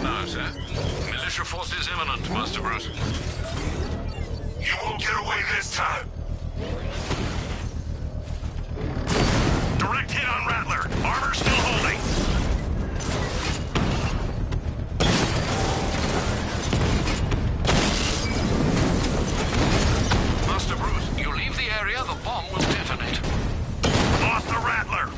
Now, sir. Militia force is imminent, Master Bruce. You won't get away this time. Direct hit on Rattler. Armor still holding. Master Bruce, you leave the area, the bomb will detonate. Lost the Rattler.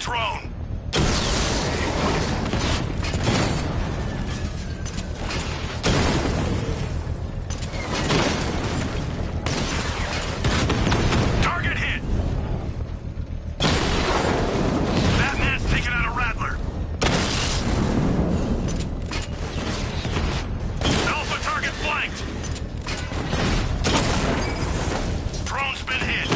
Drone! Target hit! That man's taking out a Rattler! Alpha target flanked! Drone's been hit!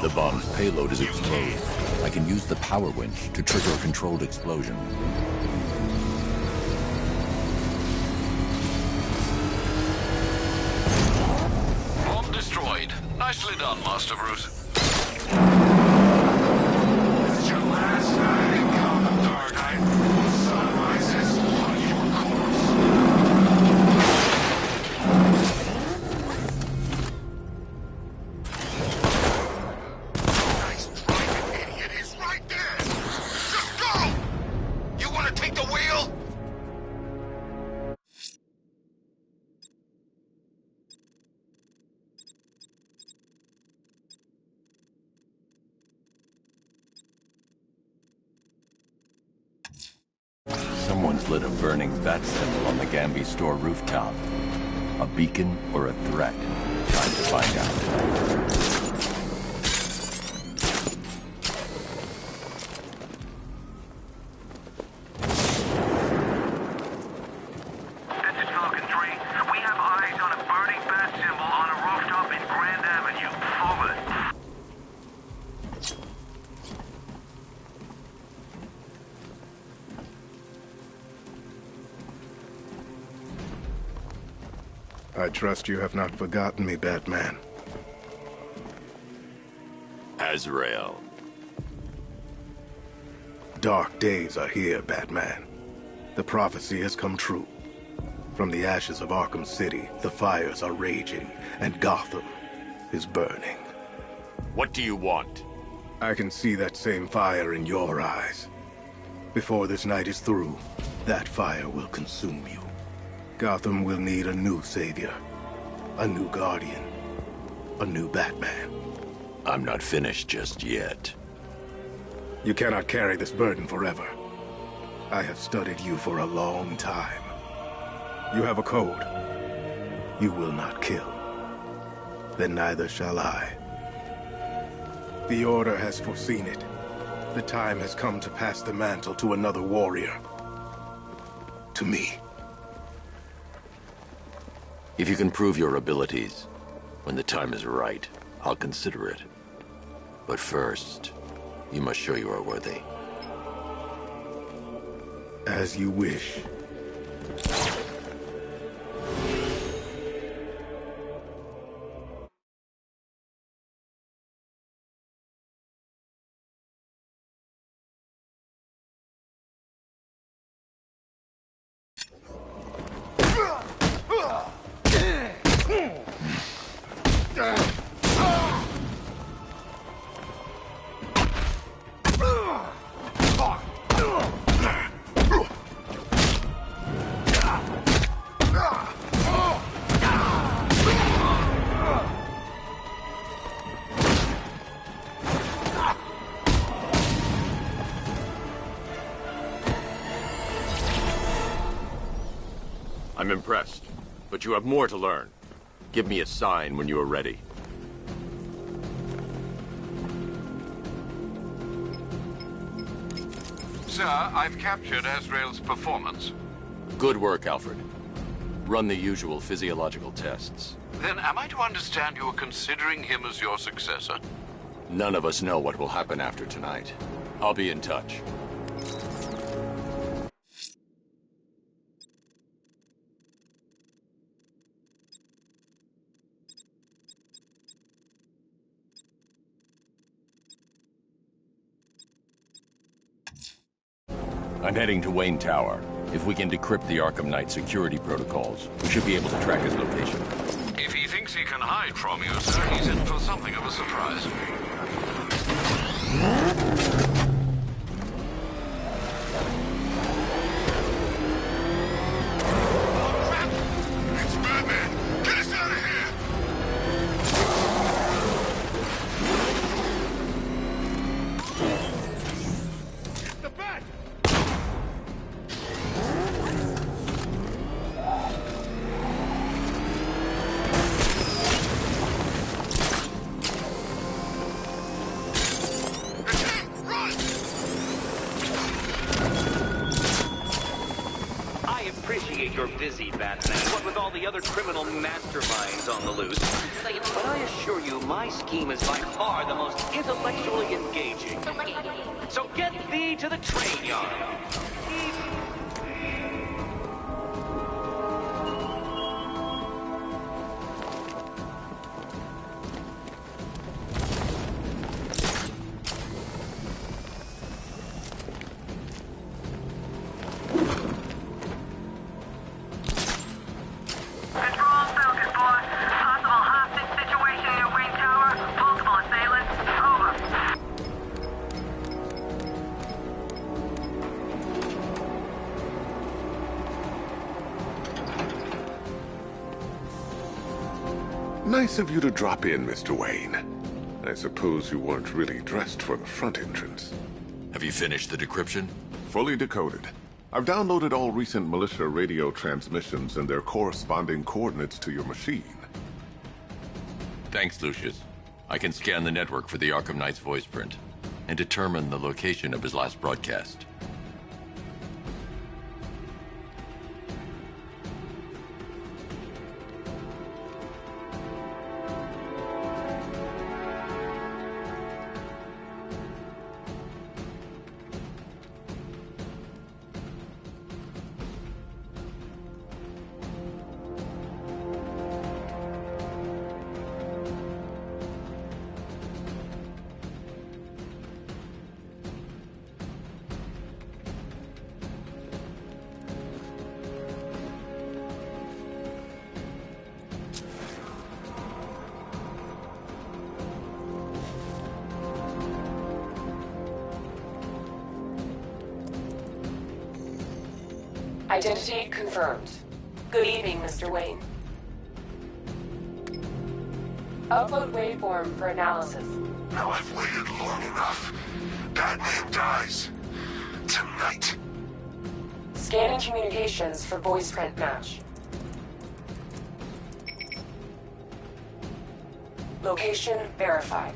The bomb's payload is exposed. I can use the power winch to trigger a controlled explosion. Bomb destroyed. Nicely done, Master Bruce. This is your last night in Gotham, Dark Knight. The sun rises on your corpse. Someone's lit a burning bat symbol on the Gambi store rooftop. A beacon or a threat? Time to find out. I trust you have not forgotten me, Batman. Azrael. Dark days are here, Batman. The prophecy has come true. From the ashes of Arkham City, the fires are raging, and Gotham is burning. What do you want? I can see that same fire in your eyes. Before this night is through, that fire will consume you. Gotham will need a new savior, a new guardian, a new Batman. I'm not finished just yet. You cannot carry this burden forever. I have studied you for a long time. You have a code. You will not kill. Then neither shall I. The Order has foreseen it. The time has come to pass the mantle to another warrior. To me. If you can prove your abilities, when the time is right, I'll consider it. But first, you must show you are worthy. As you wish. I'm impressed, but you have more to learn. Give me a sign when you are ready. Sir, I've captured Azrael's performance. Good work, Alfred. Run the usual physiological tests. Then am I to understand you are considering him as your successor? None of us know what will happen after tonight. I'll be in touch. I'm heading to Wayne Tower. If we can decrypt the Arkham Knight security protocols, we should be able to track his location. If he thinks he can hide from you, sir, he's in for something of a surprise. It's Batman! Get us out of here! The bat! It's him! Run! I appreciate you're busy, Batman, what with all the other criminal masterminds on the loose. But I assure you, my scheme is by far the most intellectually engaging. So get thee to the train yard. Control Falcon 4. Possible hostage situation near Wayne Tower. Multiple assailants. Over. Nice of you to drop in, Mr. Wayne. I suppose you weren't really dressed for the front entrance. Have you finished the decryption? Fully decoded. I've downloaded all recent militia radio transmissions and their corresponding coordinates to your machine. Thanks, Lucius. I can scan the network for the Arkham Knight's voice print and determine the location of his last broadcast. Identity confirmed. Good evening, Mr. Wayne. Upload waveform for analysis. Now I've waited long enough. Batman dies. Tonight. Scanning communications for voice print match. Location verified.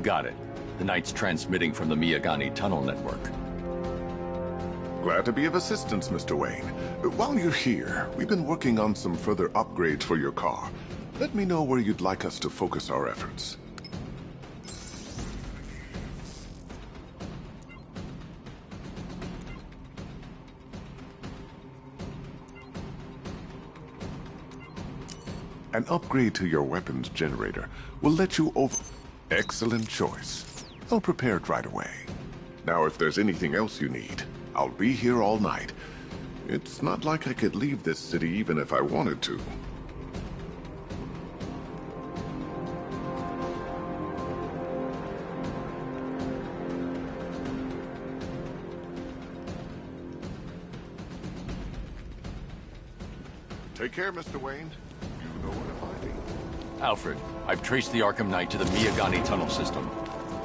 Got it. The Knight's transmitting from the Miyagani tunnel network. Glad to be of assistance, Mr. Wayne. While you're here, we've been working on some further upgrades for your car. Let me know where you'd like us to focus our efforts. An upgrade to your weapons generator will let you over... Excellent choice. I'll prepare it right away. Now, if there's anything else you need, I'll be here all night. It's not like I could leave this city even if I wanted to. Take care, Mr. Wayne. You know where to find me. Alfred, I've traced the Arkham Knight to the Miyagani tunnel system.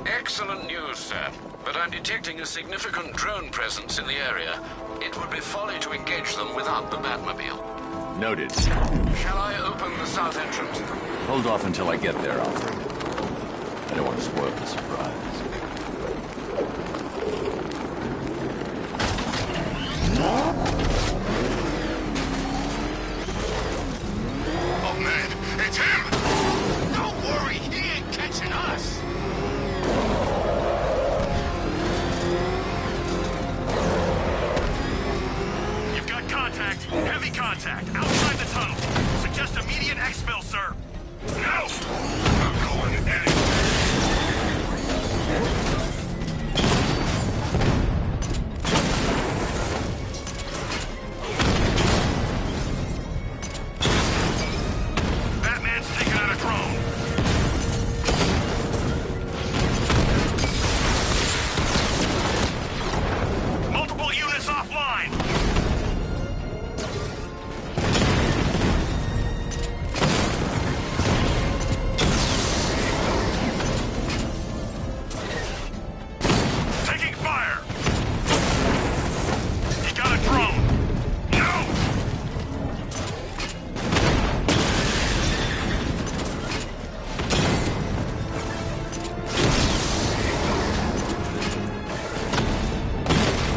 Excellent news, sir. But I'm detecting a significant drone presence in the area. It would be folly to engage them without the Batmobile. Noted. Shall I open the south entrance? Hold off until I get there, Alfred. I don't want to spoil the surprise. Oh man, it's him! Don't worry, he ain't catching us! You've got contact, heavy contact, outside the tunnel. Suggest immediate exfil, sir. No! I'm going anywhere! Batman's taking out a drone. Multiple units offline. Taking fire. He got a drone. No!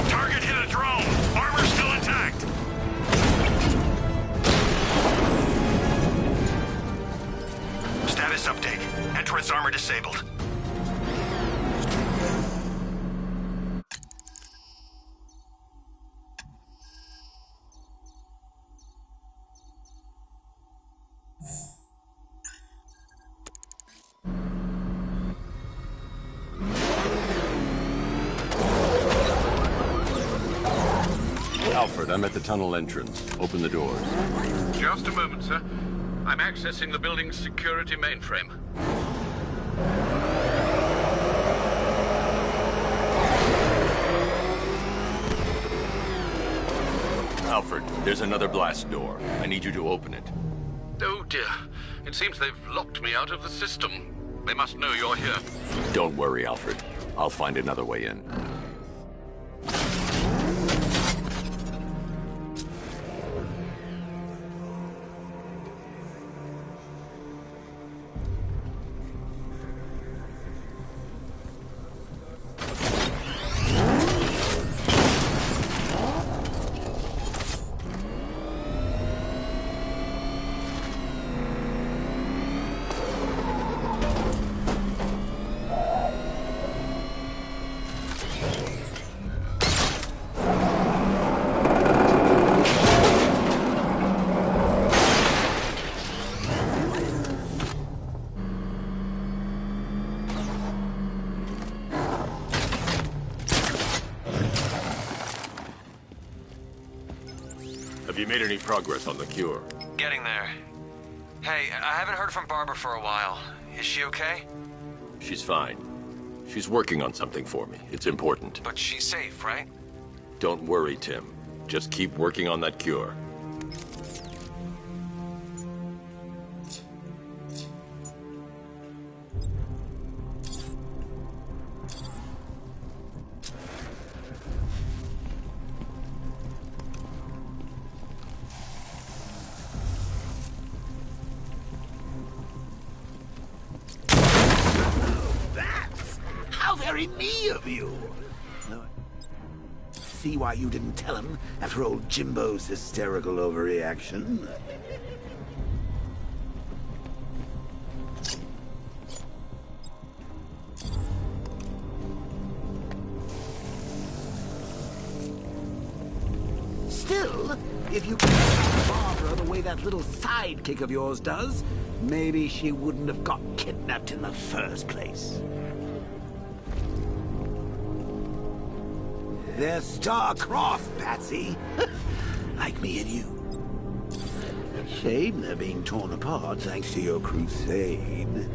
Target hit a drone. Armor still intact. Status update. Entrance armor disabled. Alfred, I'm at the tunnel entrance. Open the doors. Just a moment, sir. I'm accessing the building's security mainframe. Alfred, there's another blast door. I need you to open it. Oh dear. It seems they've locked me out of the system. They must know you're here. Don't worry, Alfred. I'll find another way in. Have you made any progress on the cure? Getting there. Hey, I haven't heard from Barbara for a while. Is she okay? She's fine. She's working on something for me. It's important. But she's safe, right? Don't worry, Tim. Just keep working on that cure. How very me of you. See why you didn't tell him after old Jimbo's hysterical overreaction? Still, if you can Barbara the way that little sidekick of yours does, maybe she wouldn't have got kidnapped in the first place. They're star-crossed, Patsy. Like me and you. Shame they're being torn apart thanks to your crusade.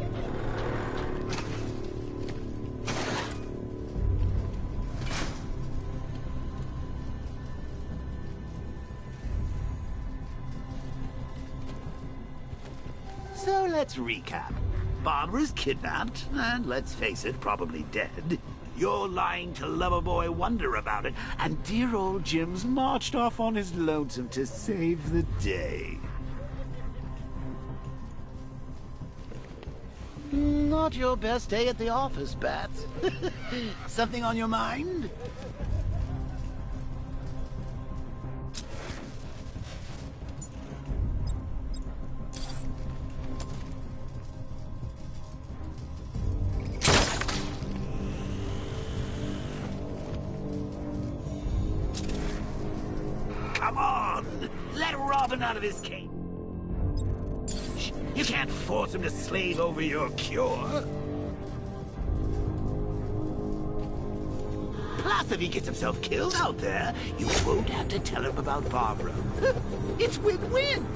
So let's recap. Barbara's kidnapped, and let's face it, probably dead. You're lying to Loverboy Wonder about it, and dear old Jim's marched off on his lonesome to save the day. Not your best day at the office, Bats. Something on your mind? Come on! Let Robin out of his cage! You can't force him to slave over your cure! Plus, if he gets himself killed out there, you won't have to tell him about Barbara. It's win-win!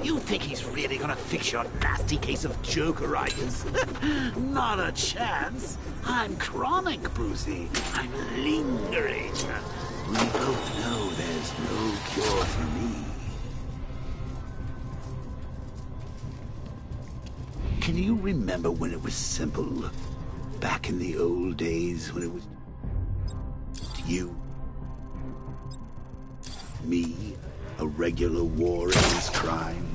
You think he's really gonna fix your nasty case of jokeritis? Not a chance. I'm chronic, Brucey. I'm lingering. We both know there's no cure for me. Can you remember when it was simple? Back in the old days when it was you, me, a regular war against crime?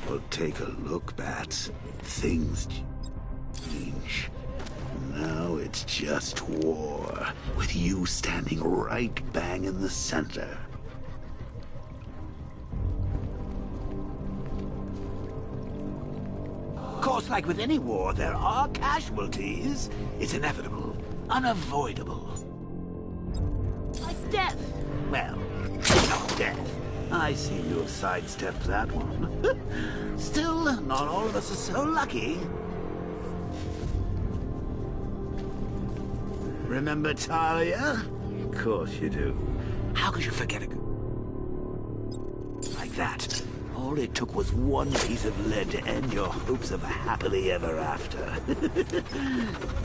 Well, take a look, Bats. Things change. Now it's just war, with you standing right bang in the center. Of course, like with any war, there are casualties. It's inevitable, unavoidable. Like death. Well, not death. I seem to have sidestepped that one. Still, not all of us are so lucky. Remember Talia? Of course you do. How could you forget a... like that? All it took was one piece of lead to end your hopes of a happily ever after.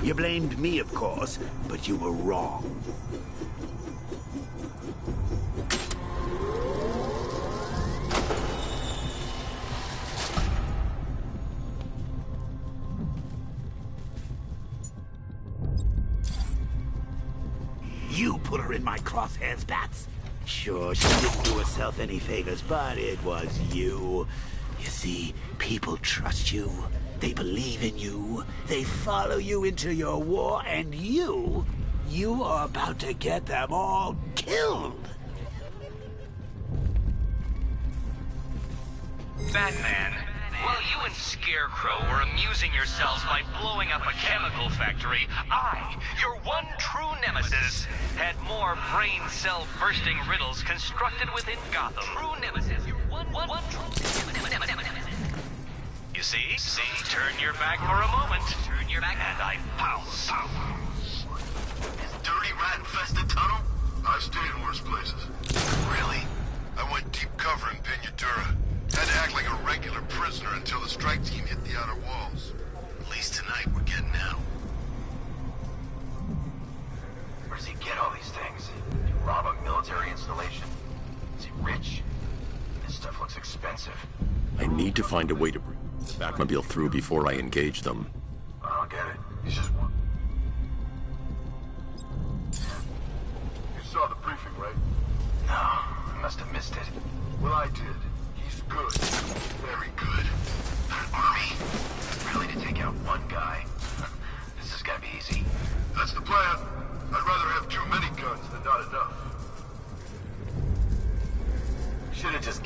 You blamed me, of course, but you were wrong. You put her in my crosshairs, Bats. Sure, she didn't do herself any favors, but it was you. You see, people trust you. They believe in you. They follow you into your war, and you are about to get them all killed. Batman, while you and Scarecrow were amusing yourselves by blowing up a chemical factory, I, your one true nemesis, had more brain cell bursting riddles constructed within Gotham. True nemesis, your one true nemesis. You see? Turn your back for a moment. Turn your back, and I pounce. This dirty rat-infested tunnel? I've stayed in worse places. Really? I went deep cover in Pinyatura. Had to act like a regular prisoner until the strike team hit the outer walls. At least tonight we're getting out. Where does he get all these things? Did he rob a military installation? Is he rich? This stuff looks expensive. I need to find a way to bring the Batmobile through before I engage them. I'll get it. He's just one. You saw the briefing, right? No, I must have missed it. Well, I did. He's good. Very good. That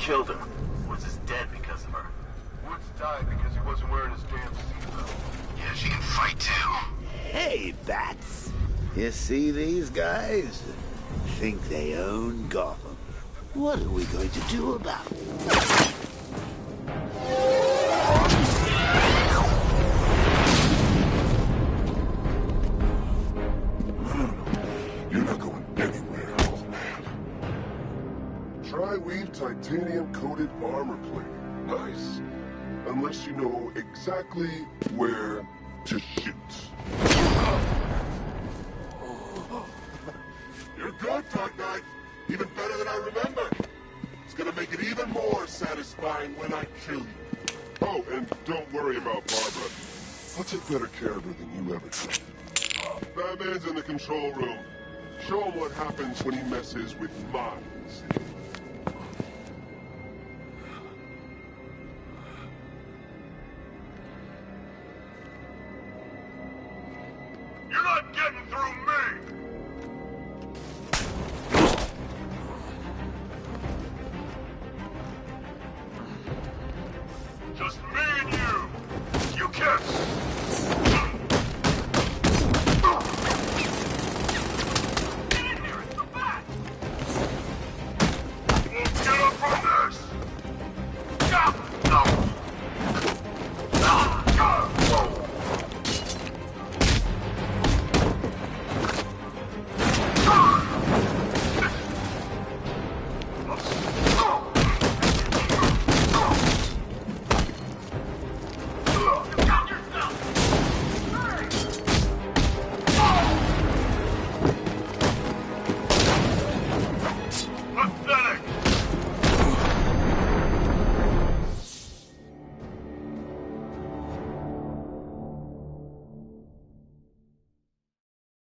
killed him. Woods is dead because of her. Woods died because he wasn't wearing his damn seatbelt. Yeah, she can fight too. Hey, Bats. You see these guys? Think they own Gotham. What are we going to do about it? You're not going anywhere, old man. Tri-weave titanium-coated armor plate. Nice. Unless you know exactly where to shoot. You're good, Dark Knight. Even better than I remember. It's gonna make it even more satisfying when I kill you. Oh, and don't worry about Barbara. I'll take better care of her than you ever did. Batman's in the control room. Show him what happens when he messes with minds. You're not getting through me! Just me and you! You can't... Get in here! It's the bat! You won't get up from this! Pathetic!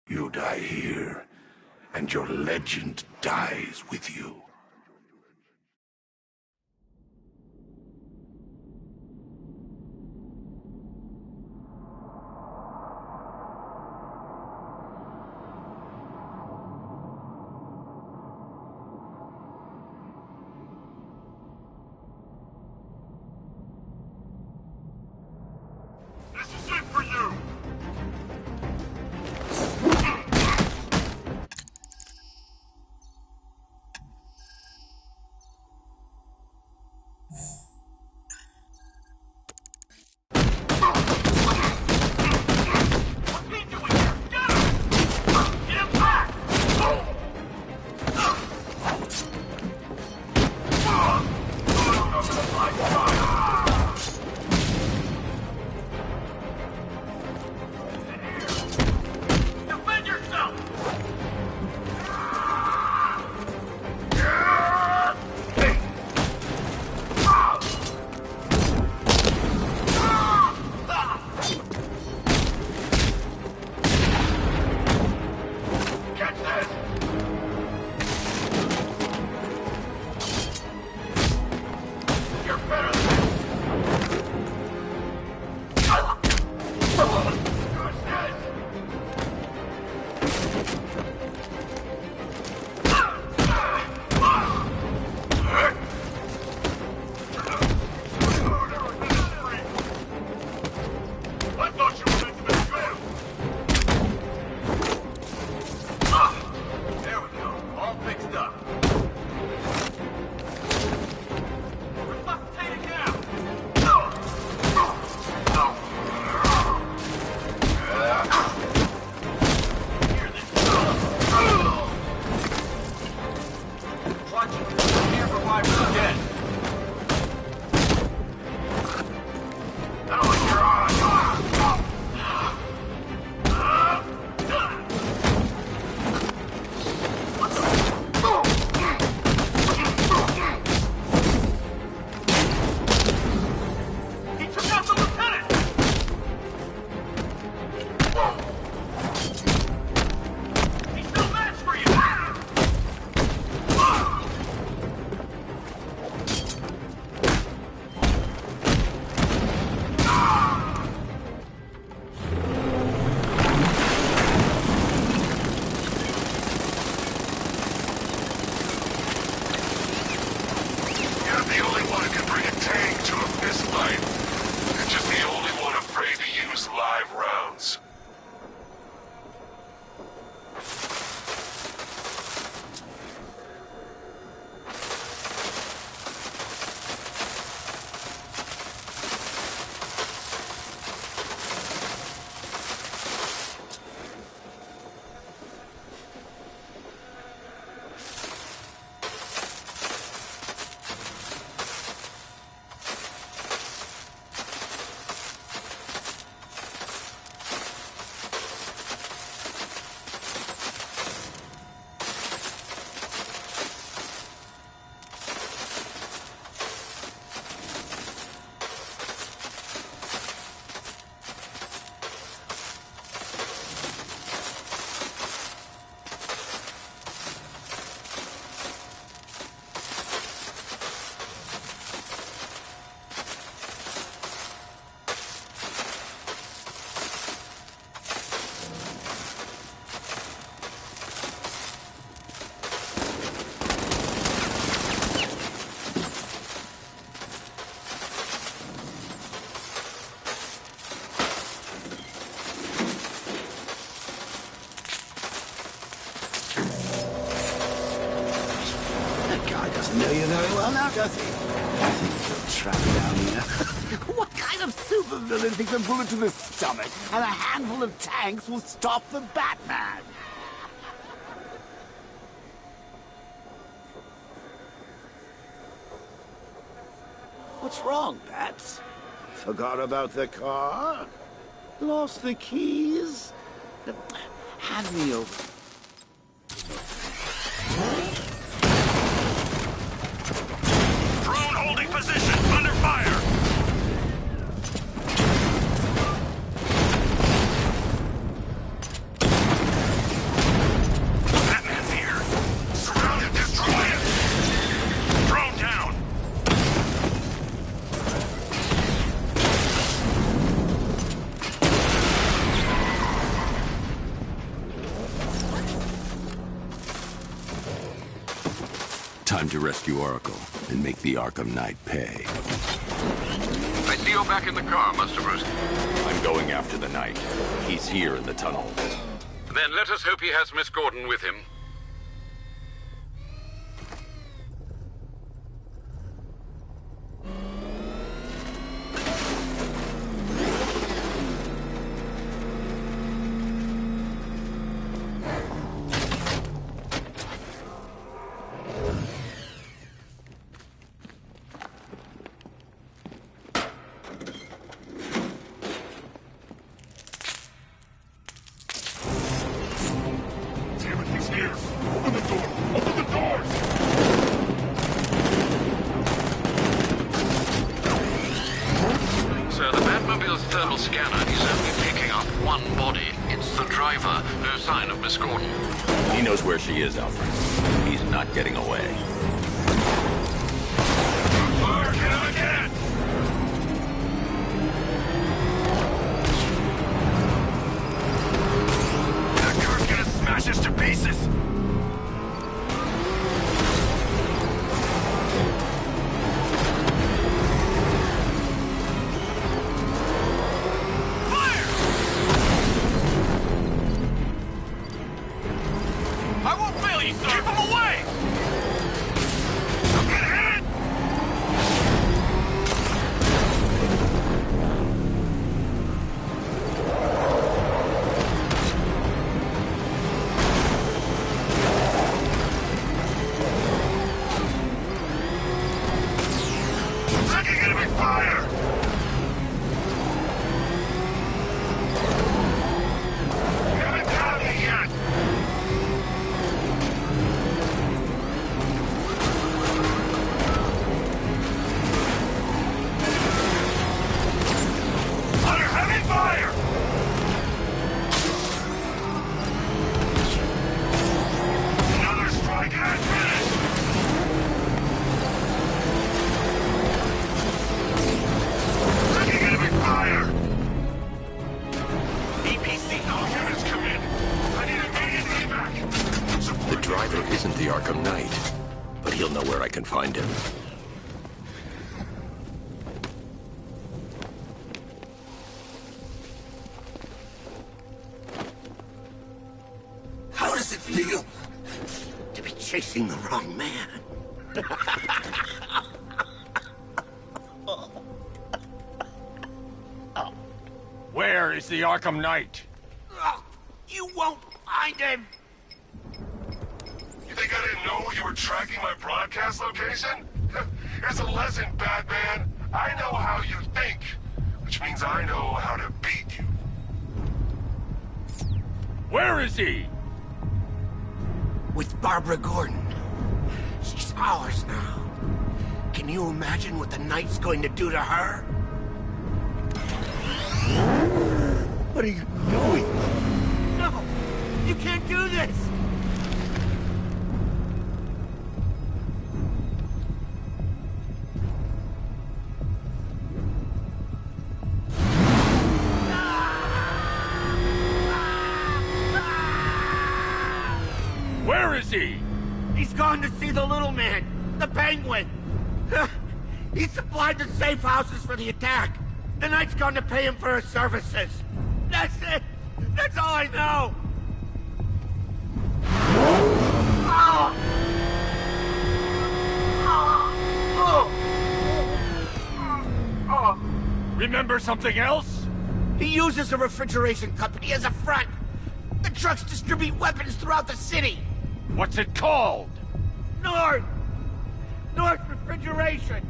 You die here, and your legend dies with you. This is it for you! What's he doing here? Get him! Get him back! Defend yourself! Catch this! You're better than well now, does he? He's trapped down here. What kind of supervillain thinks a bullet to the stomach and a handful of tanks will stop the Batman? What's wrong, Bats? Forgot about the car? Lost the keys? Hand me over. Drone holding position, under fire! Batman's here! Surround it, destroy it! Drone down! Time to rescue Oracle and make the Arkham Knight pay. I see you're back in the car, Master Bruce. I'm going after the Knight. He's here in the tunnel. Then let us hope he has Miss Gordon with him. He's here! Open the door! Open the doors! Sir, the Batmobile's thermal scanner is only picking up one body. It's the driver. No sign of Miss Gordon. He knows where she is, Alfred. He's not getting away. Fire, get him again! That car's gonna smash us to pieces! I won't fail you, sir! Keep him away! I'm gonna hit! Taking enemy fire! We haven't got me yet! Under heavy fire! Another strike and finish! Taking enemy fire! EPC, all units come in. I need immediate evac. The driver isn't the Arkham Knight, but he'll know where I can find him. How does it feel to be chasing the wrong man? Where is the Arkham Knight? You won't find him! You think I didn't know you were tracking my broadcast location? Here's a lesson, Batman. I know how you think, which means I know how to beat you. Where is he? With Barbara Gordon. She's ours now. Can you imagine what the Knight's going to do to her? What are you doing? No! You can't do this! Where is he? He's gone to see the little man, the Penguin. He supplied the safe houses for the attack. The Knight's gone to pay him for his services. That's it. That's all I know. Oh! Oh! Remember something else? He uses a refrigeration company as a front. The trucks distribute weapons throughout the city. What's it called? North Refrigeration.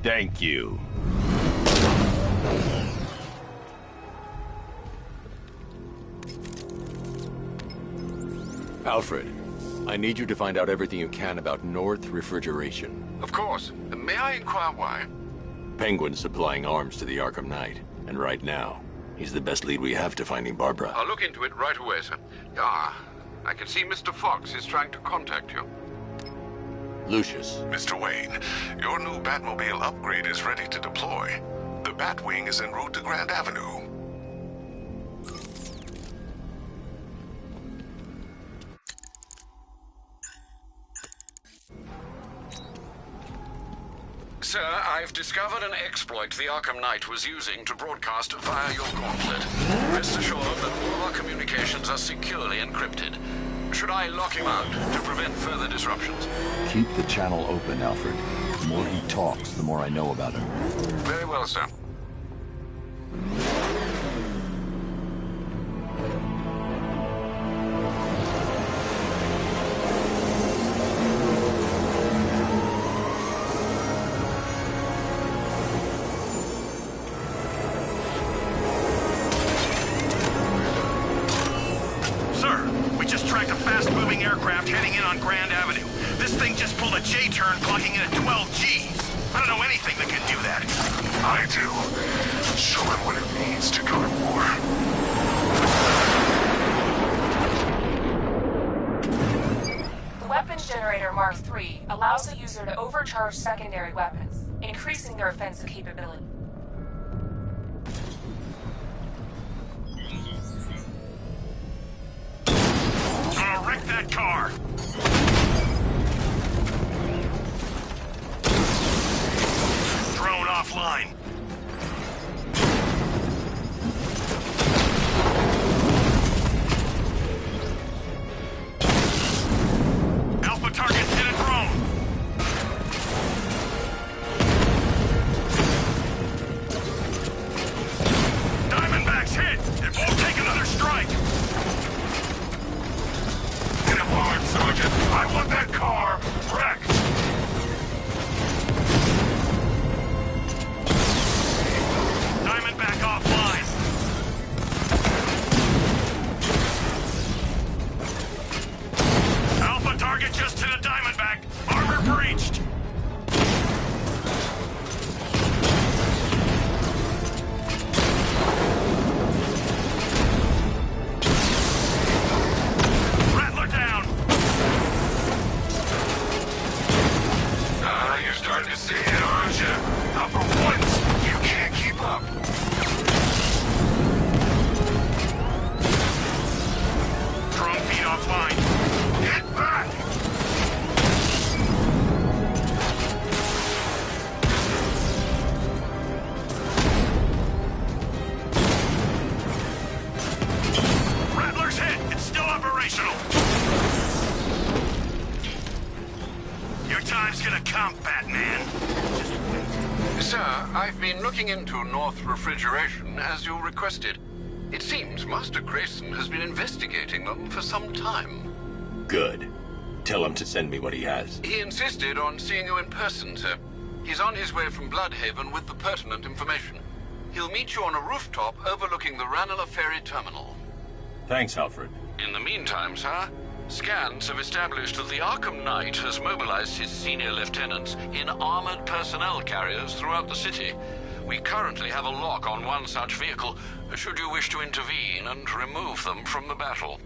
Thank you. Alfred, I need you to find out everything you can about North Refrigeration. Of course. May I inquire why? Penguin's supplying arms to the Arkham Knight, and right now, he's the best lead we have to finding Barbara. I'll look into it right away, sir. Ah, I can see Mr. Fox is trying to contact you. Lucius. Mr. Wayne, your new Batmobile upgrade is ready to deploy. The Batwing is en route to Grand Avenue. Sir, I've discovered an exploit the Arkham Knight was using to broadcast via your gauntlet. Rest assured that all of our communications are securely encrypted. Should I lock him out to prevent further disruptions? Keep the channel open, Alfred. The more he talks, the more I know about him. Very well, sir. Aircraft heading in on Grand Avenue. This thing just pulled a J-turn, clocking in at 12 Gs. I don't know anything that can do that. I do. Show him what it means to go to war. The weapons generator Mark III allows the user to overcharge secondary weapons, increasing their offensive capability. Wreck that car! Drone offline. Alpha targets hit a drone. Diamondbacks hit! It won't take another strike! Sergeant, I want that car wrecked! Diamondback offline. Alpha target just hit a Diamondback. Armor breached. Starting to see it, aren't you? Now for once, you can't keep up. Drone feed offline. Get back! Rattler's hit. It's still operational. Your time's gonna come, Batman. Just wait. Sir, I've been looking into North Refrigeration as you requested. It seems Master Grayson has been investigating them for some time. Good. Tell him to send me what he has. He insisted on seeing you in person, sir. He's on his way from Bloodhaven with the pertinent information. He'll meet you on a rooftop overlooking the Ranelagh Ferry Terminal. Thanks, Alfred. In the meantime, sir, scans have established that the Arkham Knight has mobilized his senior lieutenants in armored personnel carriers throughout the city. We currently have a lock on one such vehicle, should you wish to intervene and remove them from the battle.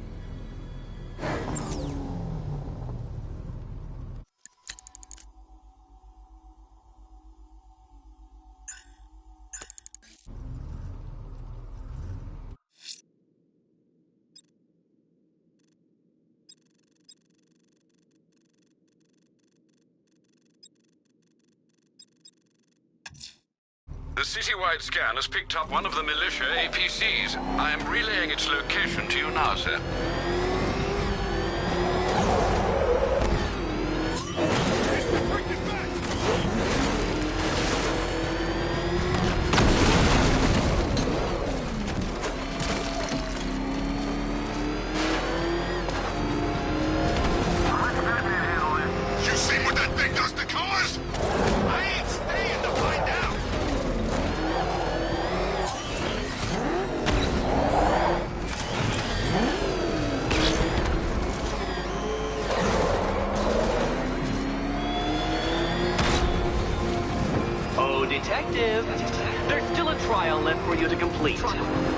The citywide scan has picked up one of the militia APCs. I am relaying its location to you now, sir. There's still a trial left for you to complete.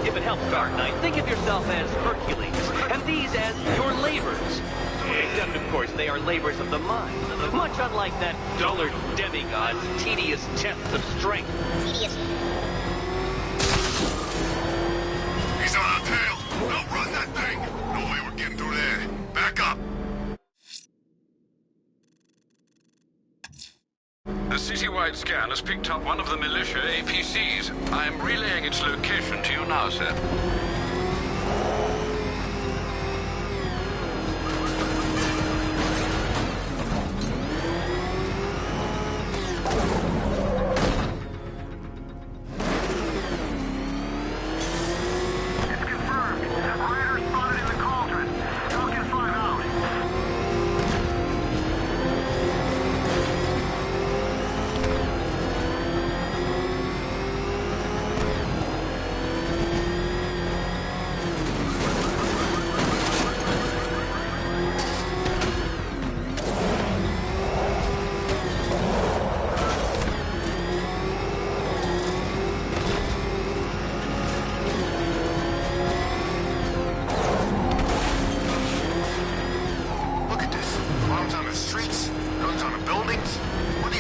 If it helps, Dark Knight, think of yourself as Hercules, and these as your labors. Except, of course, they are labors of the mind, much unlike that dullard demigod's tedious tests of strength. He's on our tail! Outrun that thing! No way we're getting through there. Back up! A citywide scan has picked up one of the militia APCs. I am relaying its location to you now, sir.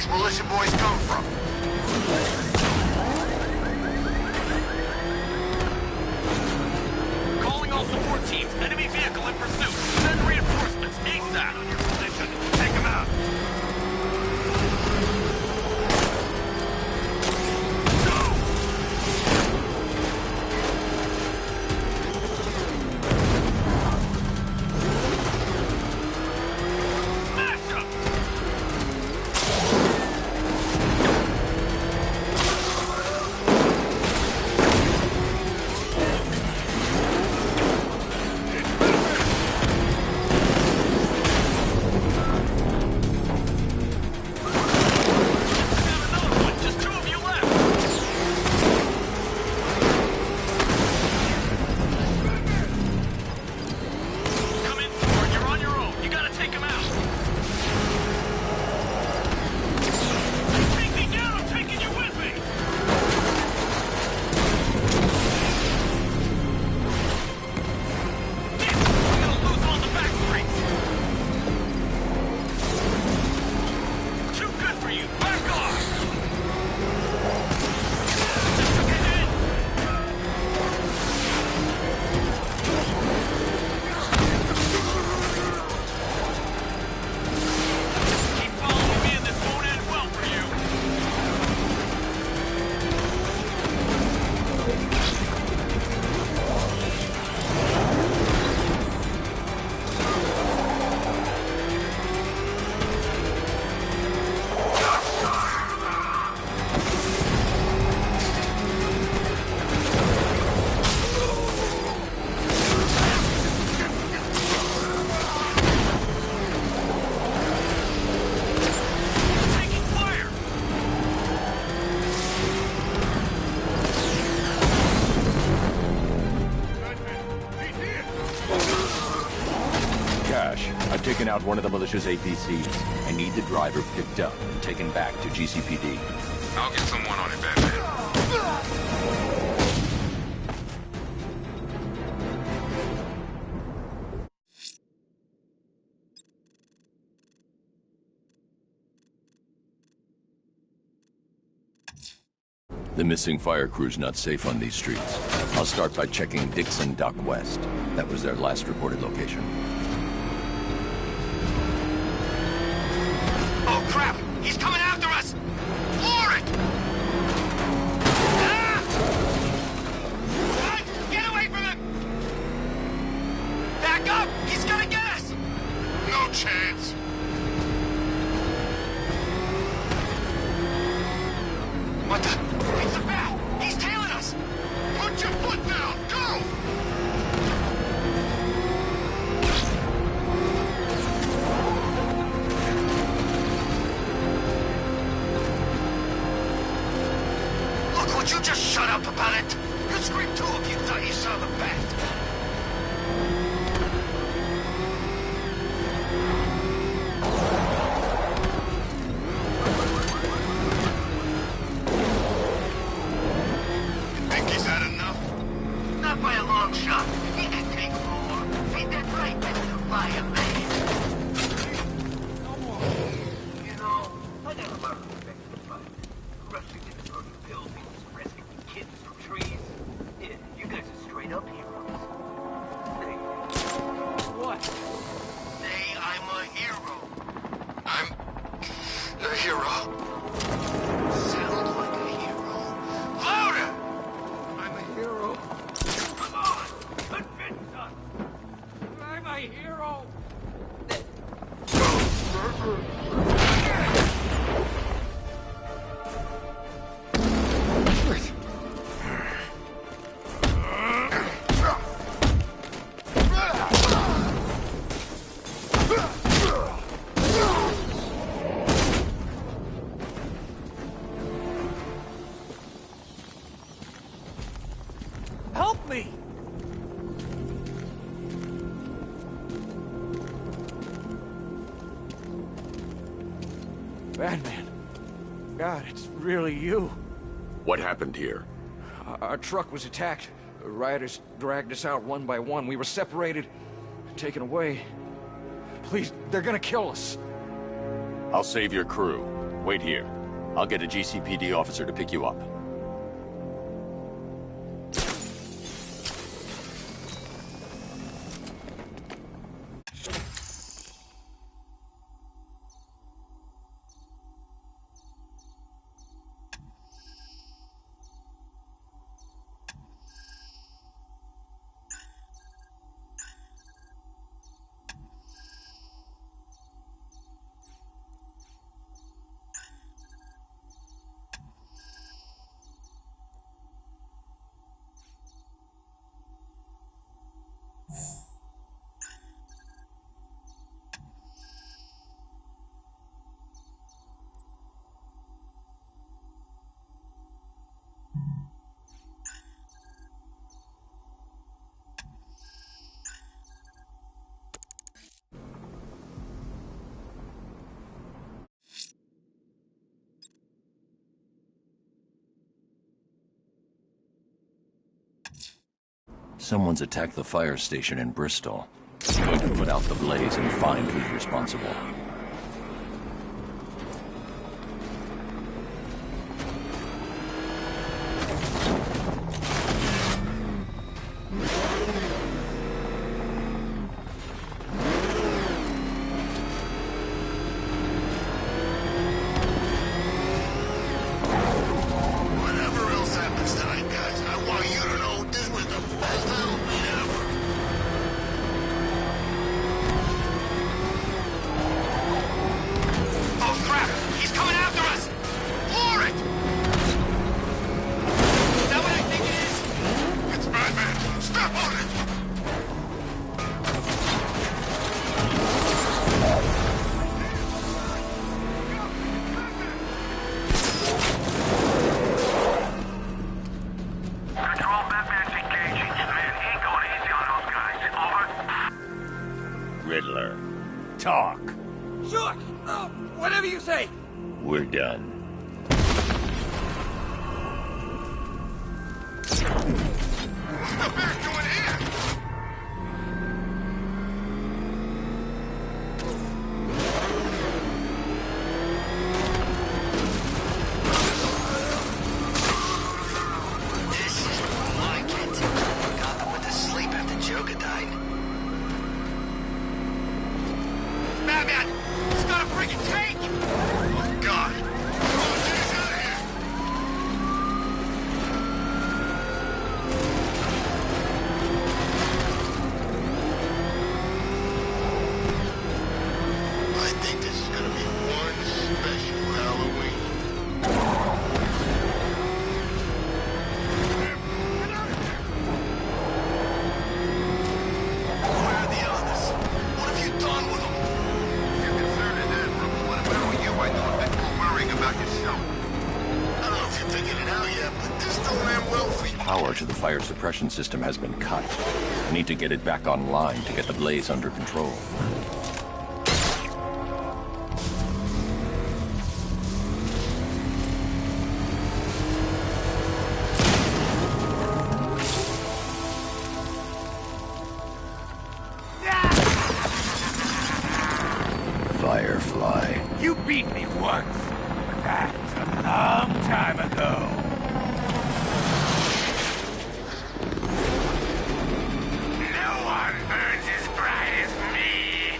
Militia boys come from? Calling all support teams. Enemy vehicle in pursuit. Send reinforcements. ASAP. On your position. Take them out. I've taken out one of the militia's APCs. I need the driver picked up and taken back to GCPD. I'll get someone on it, Batman. The missing fire crew's not safe on these streets. I'll start by checking Dixon Dock West. That was their last reported location. Oh, crap! He's coming after us! Floor it! Ah! Run! Get away from him! Back up! He's gonna get us! No chance! What the? It's a bat! He's tailing us! Put your foot down! Go! Look, would you just shut up about it? You'd scream too if you thought you saw the bat. Help me! Batman. God, it's really you. What happened here? Our truck was attacked. The rioters dragged us out one by one. We were separated, taken away. Please, they're gonna kill us. I'll save your crew. Wait here. I'll get a GCPD officer to pick you up. Someone's attacked the fire station in Bristol. I'm going to put out the blaze and find who's responsible. Whatever else happens tonight, guys, I want you to know this was the best Halloween ever. Oh crap! He's coming after us! Floor it! Is that what I think it is? It's Batman! Step on it! Control, Batman's engaging. Man, he ain't going easy on those guys. Over. Riddler, talk. Sure! Whatever you say! We're done. What's the Bat doing here? This is more like it. Gotham went to sleep after Joker died. Batman! He's got a freaking tank! Oh, God! Oh, get out of here! I think this is gonna be one special Halloween. Where are the others? What have you done with them? You're concerned in that room. When I were you, I'd know a bit more worrying about yourself. I don't know if you're figured it out yet, but this don't end well for you. Power to the fire suppression system has been cut. I need to get it back online to get the blaze under control. Firefly. You beat me once, but that's a long time ago. No one burns as bright as me.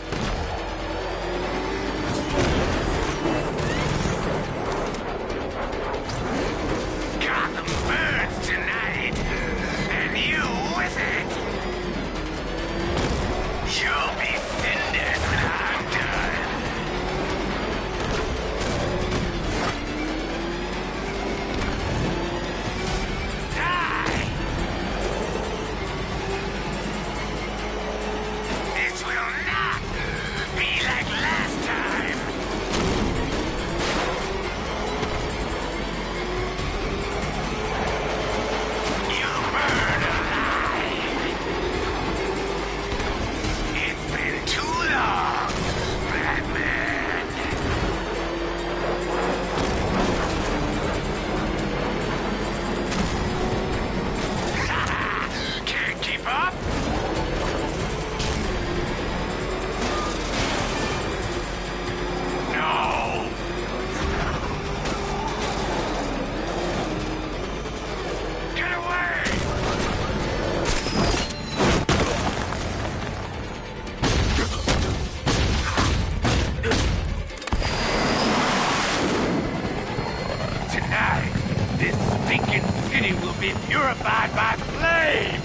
fucking city will be purified by flame!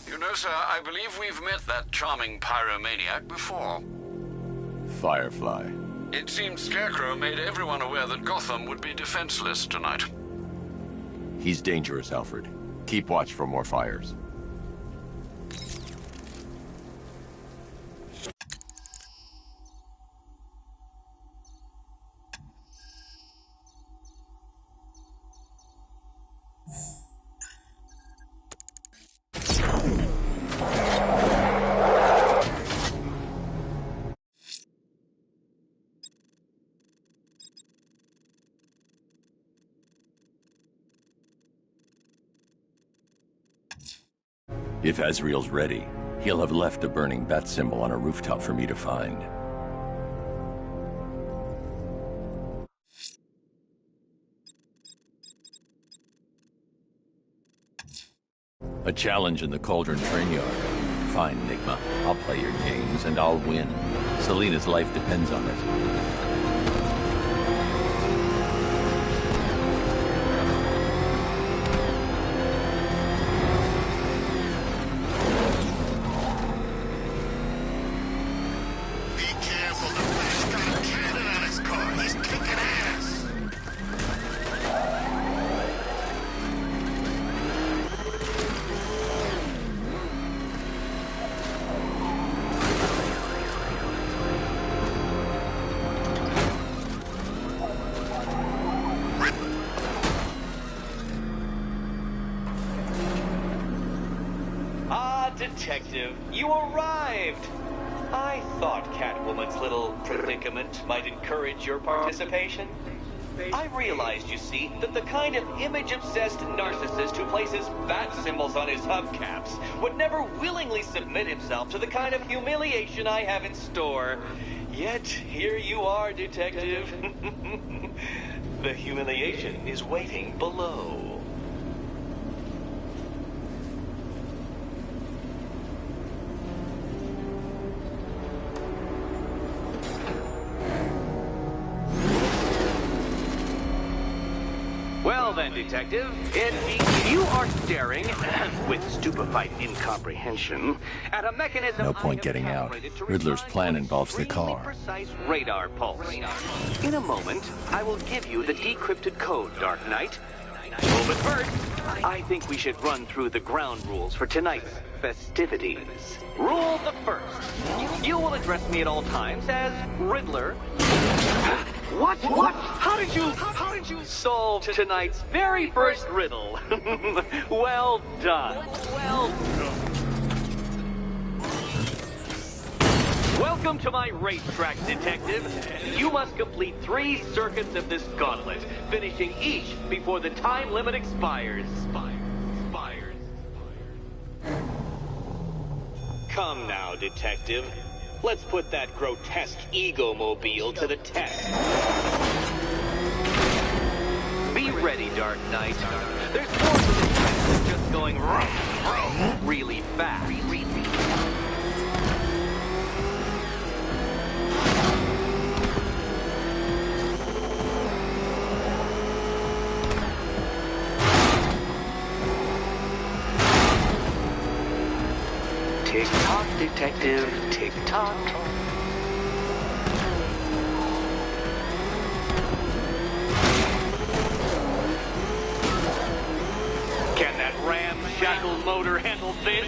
You know, sir, I believe we've met that charming pyromaniac before. Firefly. It seems Scarecrow made everyone aware that Gotham would be defenseless tonight. He's dangerous, Alfred. Keep watch for more fires. If Azrael's ready, he'll have left a burning bat symbol on a rooftop for me to find. A challenge in the Cauldron train yard. Fine, Nigma. I'll play your games, and I'll win. Selina's life depends on it. Detective, you arrived! I thought Catwoman's little predicament might encourage your participation. I realized, you see, that the kind of image-obsessed narcissist who places bat symbols on his hubcaps would never willingly submit himself to the kind of humiliation I have in store. Yet, here you are, Detective. The humiliation is waiting below. Well then, Detective, you are staring, with stupefied incomprehension, at a mechanism. No point getting out. Riddler's plan involves the car. Precise radar pulse. In a moment, I will give you the decrypted code, Dark Knight. Oh, but first, I think we should run through the ground rules for tonight's festivities. Rule the first. You will address me at all times as Riddler. What? How did you solve tonight's very first riddle? Well done. Welcome to my racetrack, Detective. You must complete 3 circuits of this gauntlet, finishing each before the time limit expires. Come now, Detective. Let's put that grotesque ego-mobile to the test. Be ready, Dark Knight. There's more to this test than just going really fast. Tick-tock, Detective, tick-tock. Can that ramshackle motor handle this?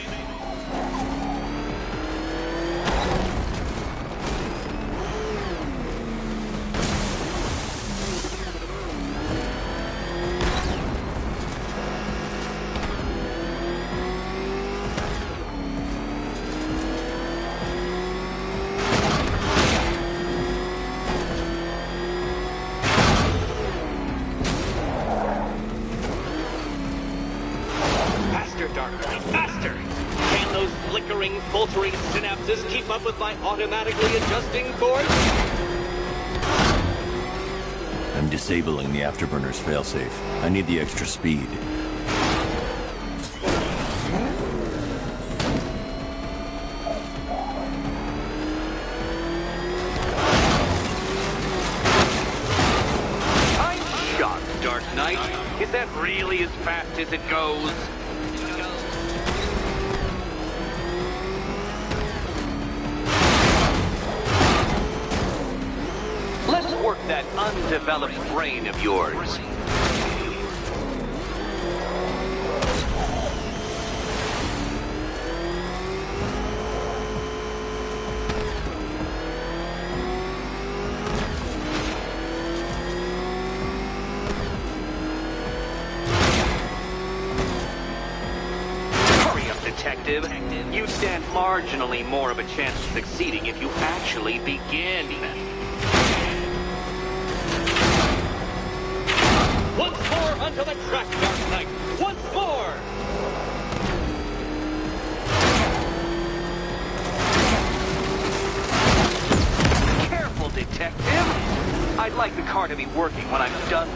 Filtering synapses keep up with my automatically adjusting course? I'm disabling the afterburner's failsafe. I need the extra speed. really as fast as it goes? Let's work that undeveloped brain of yours. Detective, you stand marginally more of a chance of succeeding if you actually begin. Once more onto the track, Dark Knight! Once more! Careful, Detective! I'd like the car to be working when I'm done.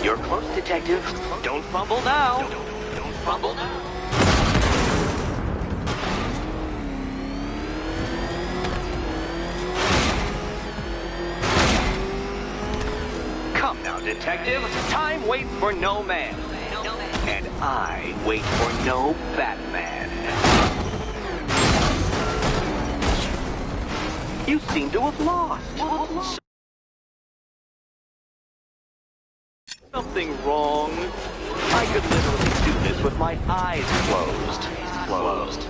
You're close, Detective. Don't fumble now. Don't fumble now. Come now, Detective. Time waits for no man. And I wait for no Batman. You seem to have lost. Something wrong. I could literally do this with my eyes closed.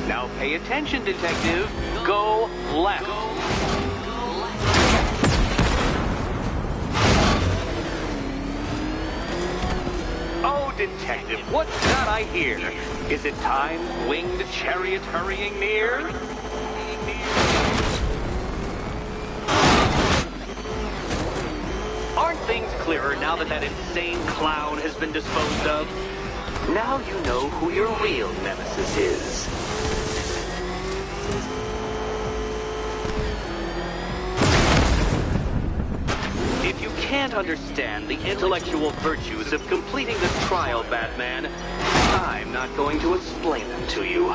Now pay attention, Detective. Go left. Oh, Detective, what's that I hear? Is it time's winged chariot hurrying near? Aren't things clearer now that insane clown has been disposed of? Now you know who your real nemesis is. If you can't understand the intellectual virtues of completing this trial, Batman, I'm not going to explain them to you.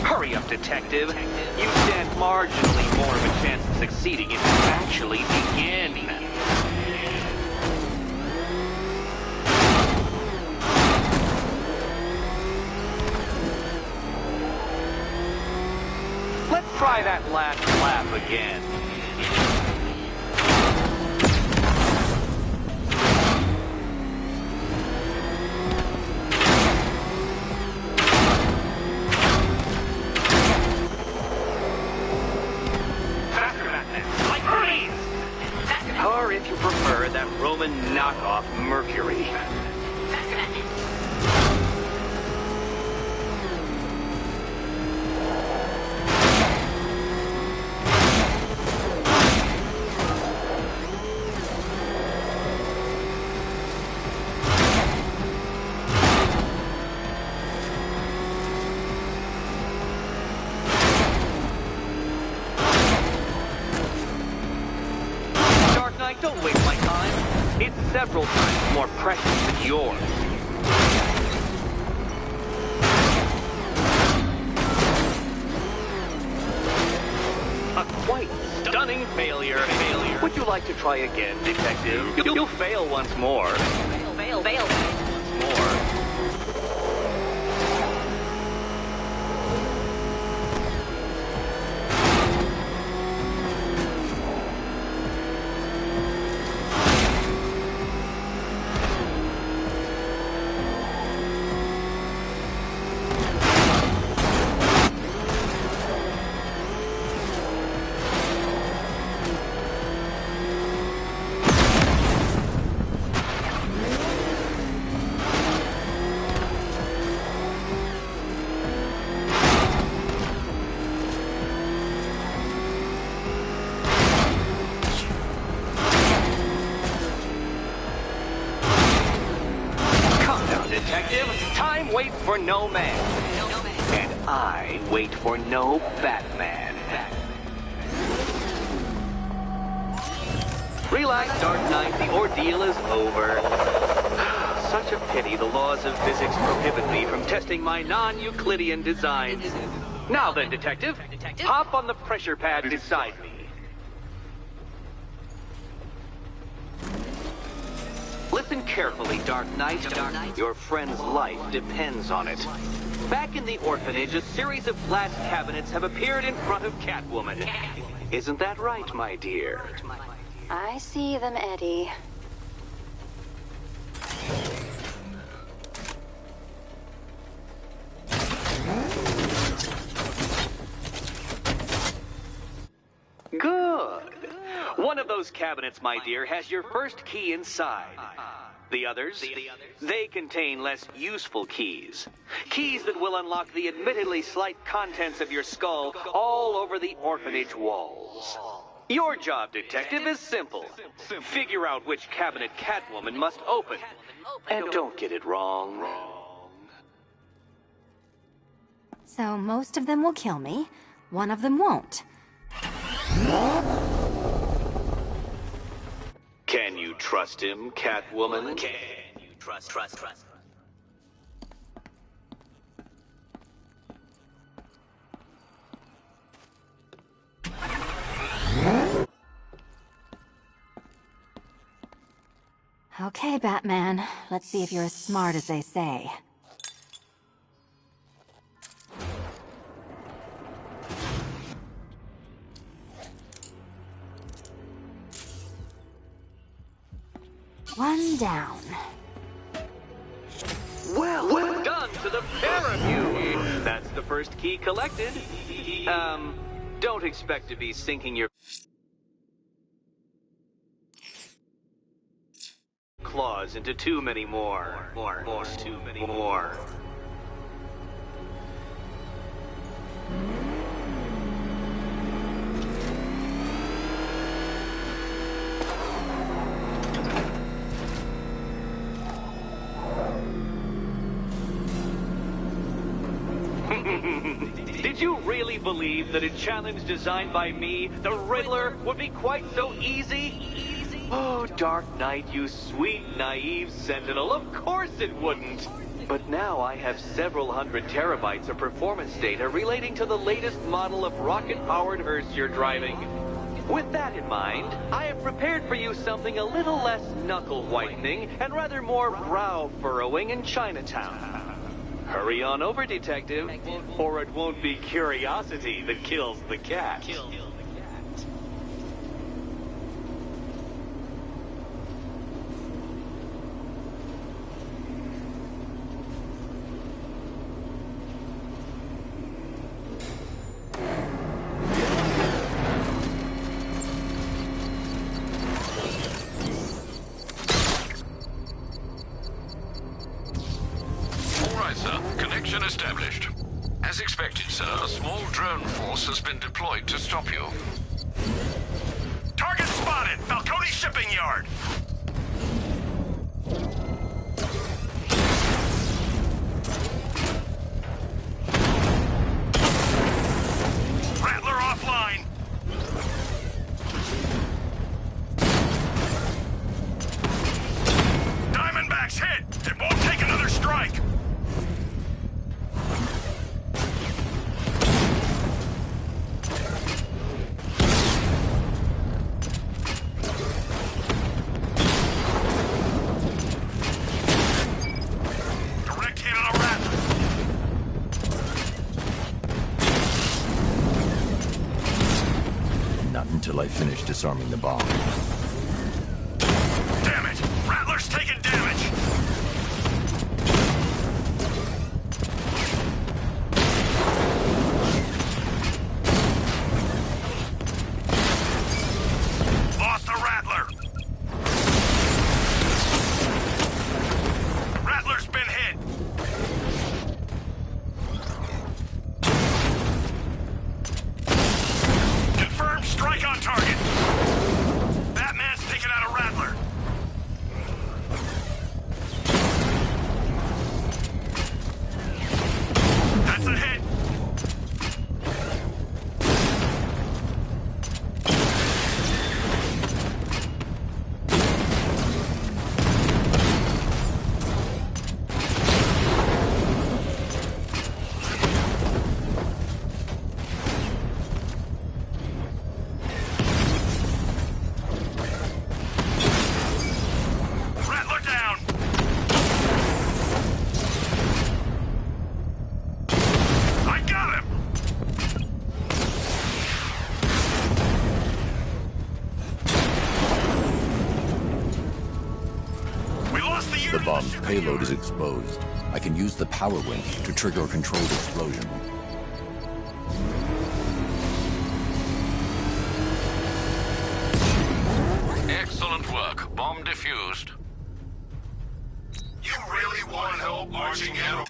Hurry up, Detective. You stand marginally more of a chance of succeeding if you actually begin. Let's try that last lap again. Or if you prefer, that Roman knockoff Mercury. Don't waste my time. It's several times more precious than yours. A quite stunning failure. Would you like to try again, Detective? You'll fail once more. Fail. Once more. waits for no man. And I wait for no Batman. Relax, Dark Knight. The ordeal is over. Such a pity the laws of physics prohibit me from testing my non-Euclidean designs. Now then, Detective, hop on the pressure pad beside me. Listen carefully, Dark Knight. Your friend's life depends on it. Back in the orphanage, a series of glass cabinets have appeared in front of Catwoman. Isn't that right, my dear? I see them, Eddie. Good. One of those cabinets, my dear, has your first key inside. The others, they contain less useful keys. Keys that will unlock the admittedly slight contents of your skull all over the orphanage walls. Your job, Detective, is simple. Figure out which cabinet Catwoman must open. And don't get it wrong. So most of them will kill me. One of them won't. Can you trust him, Catwoman? Can you trust? Okay, Batman. Let's see if you're as smart as they say. One down. Well done to the pair of you. That's the first key collected. Don't expect to be sinking your claws into too many more. Too many more. Did you really believe that a challenge designed by me, the Riddler, would be quite so easy? Oh, Dark Knight, you sweet, naive sentinel, of course it wouldn't. But now I have several hundred terabytes of performance data relating to the latest model of rocket-powered hearse you're driving. With that in mind, I have prepared for you something a little less knuckle-whitening and rather more brow-furrowing in Chinatown. Hurry on over, Detective, or it won't be curiosity that kills the cat. Connection established. As expected, sir, a small drone force has been deployed to stop you. Target spotted! Falcone Shipping Yard! Rattler offline! Diamondbacks hit! It won't take another strike! Until I finish disarming the bomb. Damn it! Rattler's taking damage! Lost the Rattler! Rattler's been hit! Confirmed strike on target! Batman bomb's payload is exposed. I can use the power winch to trigger a controlled explosion. Excellent work. Bomb defused. You really want help marching in?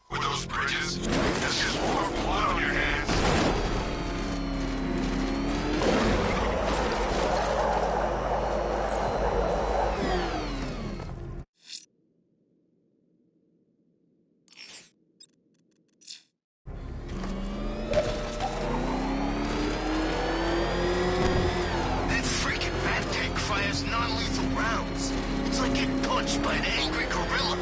With those bridges, that's just more blood on your hands. That freaking bat tank fires non-lethal rounds. It's like getting punched by an angry gorilla.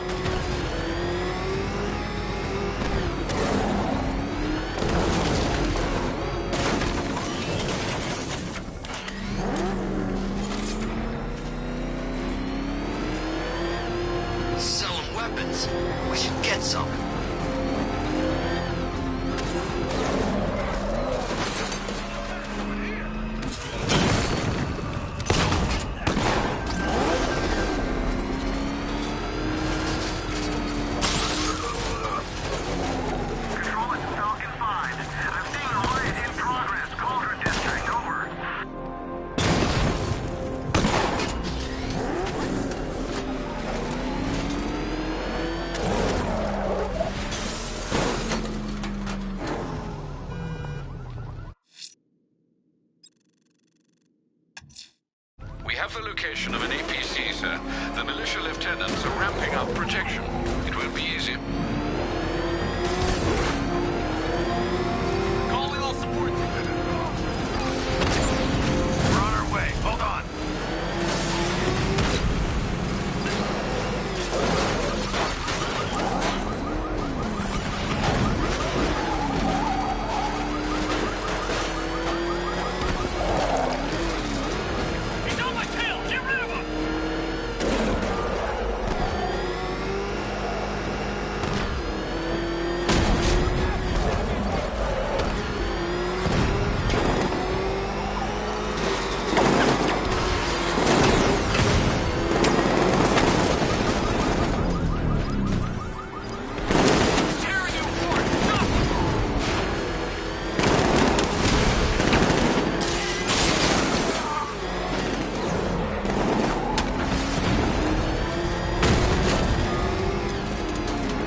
Selling weapons. We should get some. Control, it's Falcon 5. I'm seeing a riot in progress. Cauldron District, over. We have the location of an APC, sir. The militia lieutenants are ramping up protection. It won't be easy. Calling all support. We're on our way. Hold on. He's on my tail! Get rid of him! Tearing you apart! Stop him!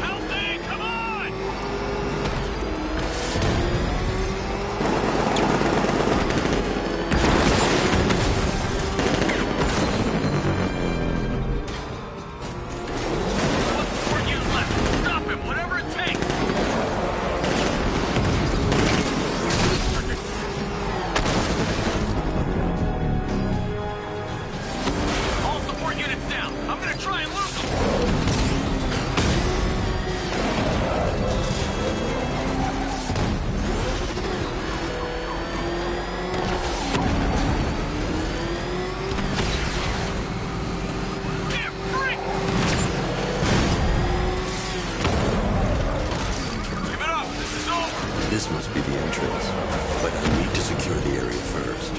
Help me! Come on! One more unit left. Stop him, whatever it takes. All support units down. I'm gonna try and lose them. Damn freak! Give it up. This is over. This must be the entrance, but I need to secure the area first.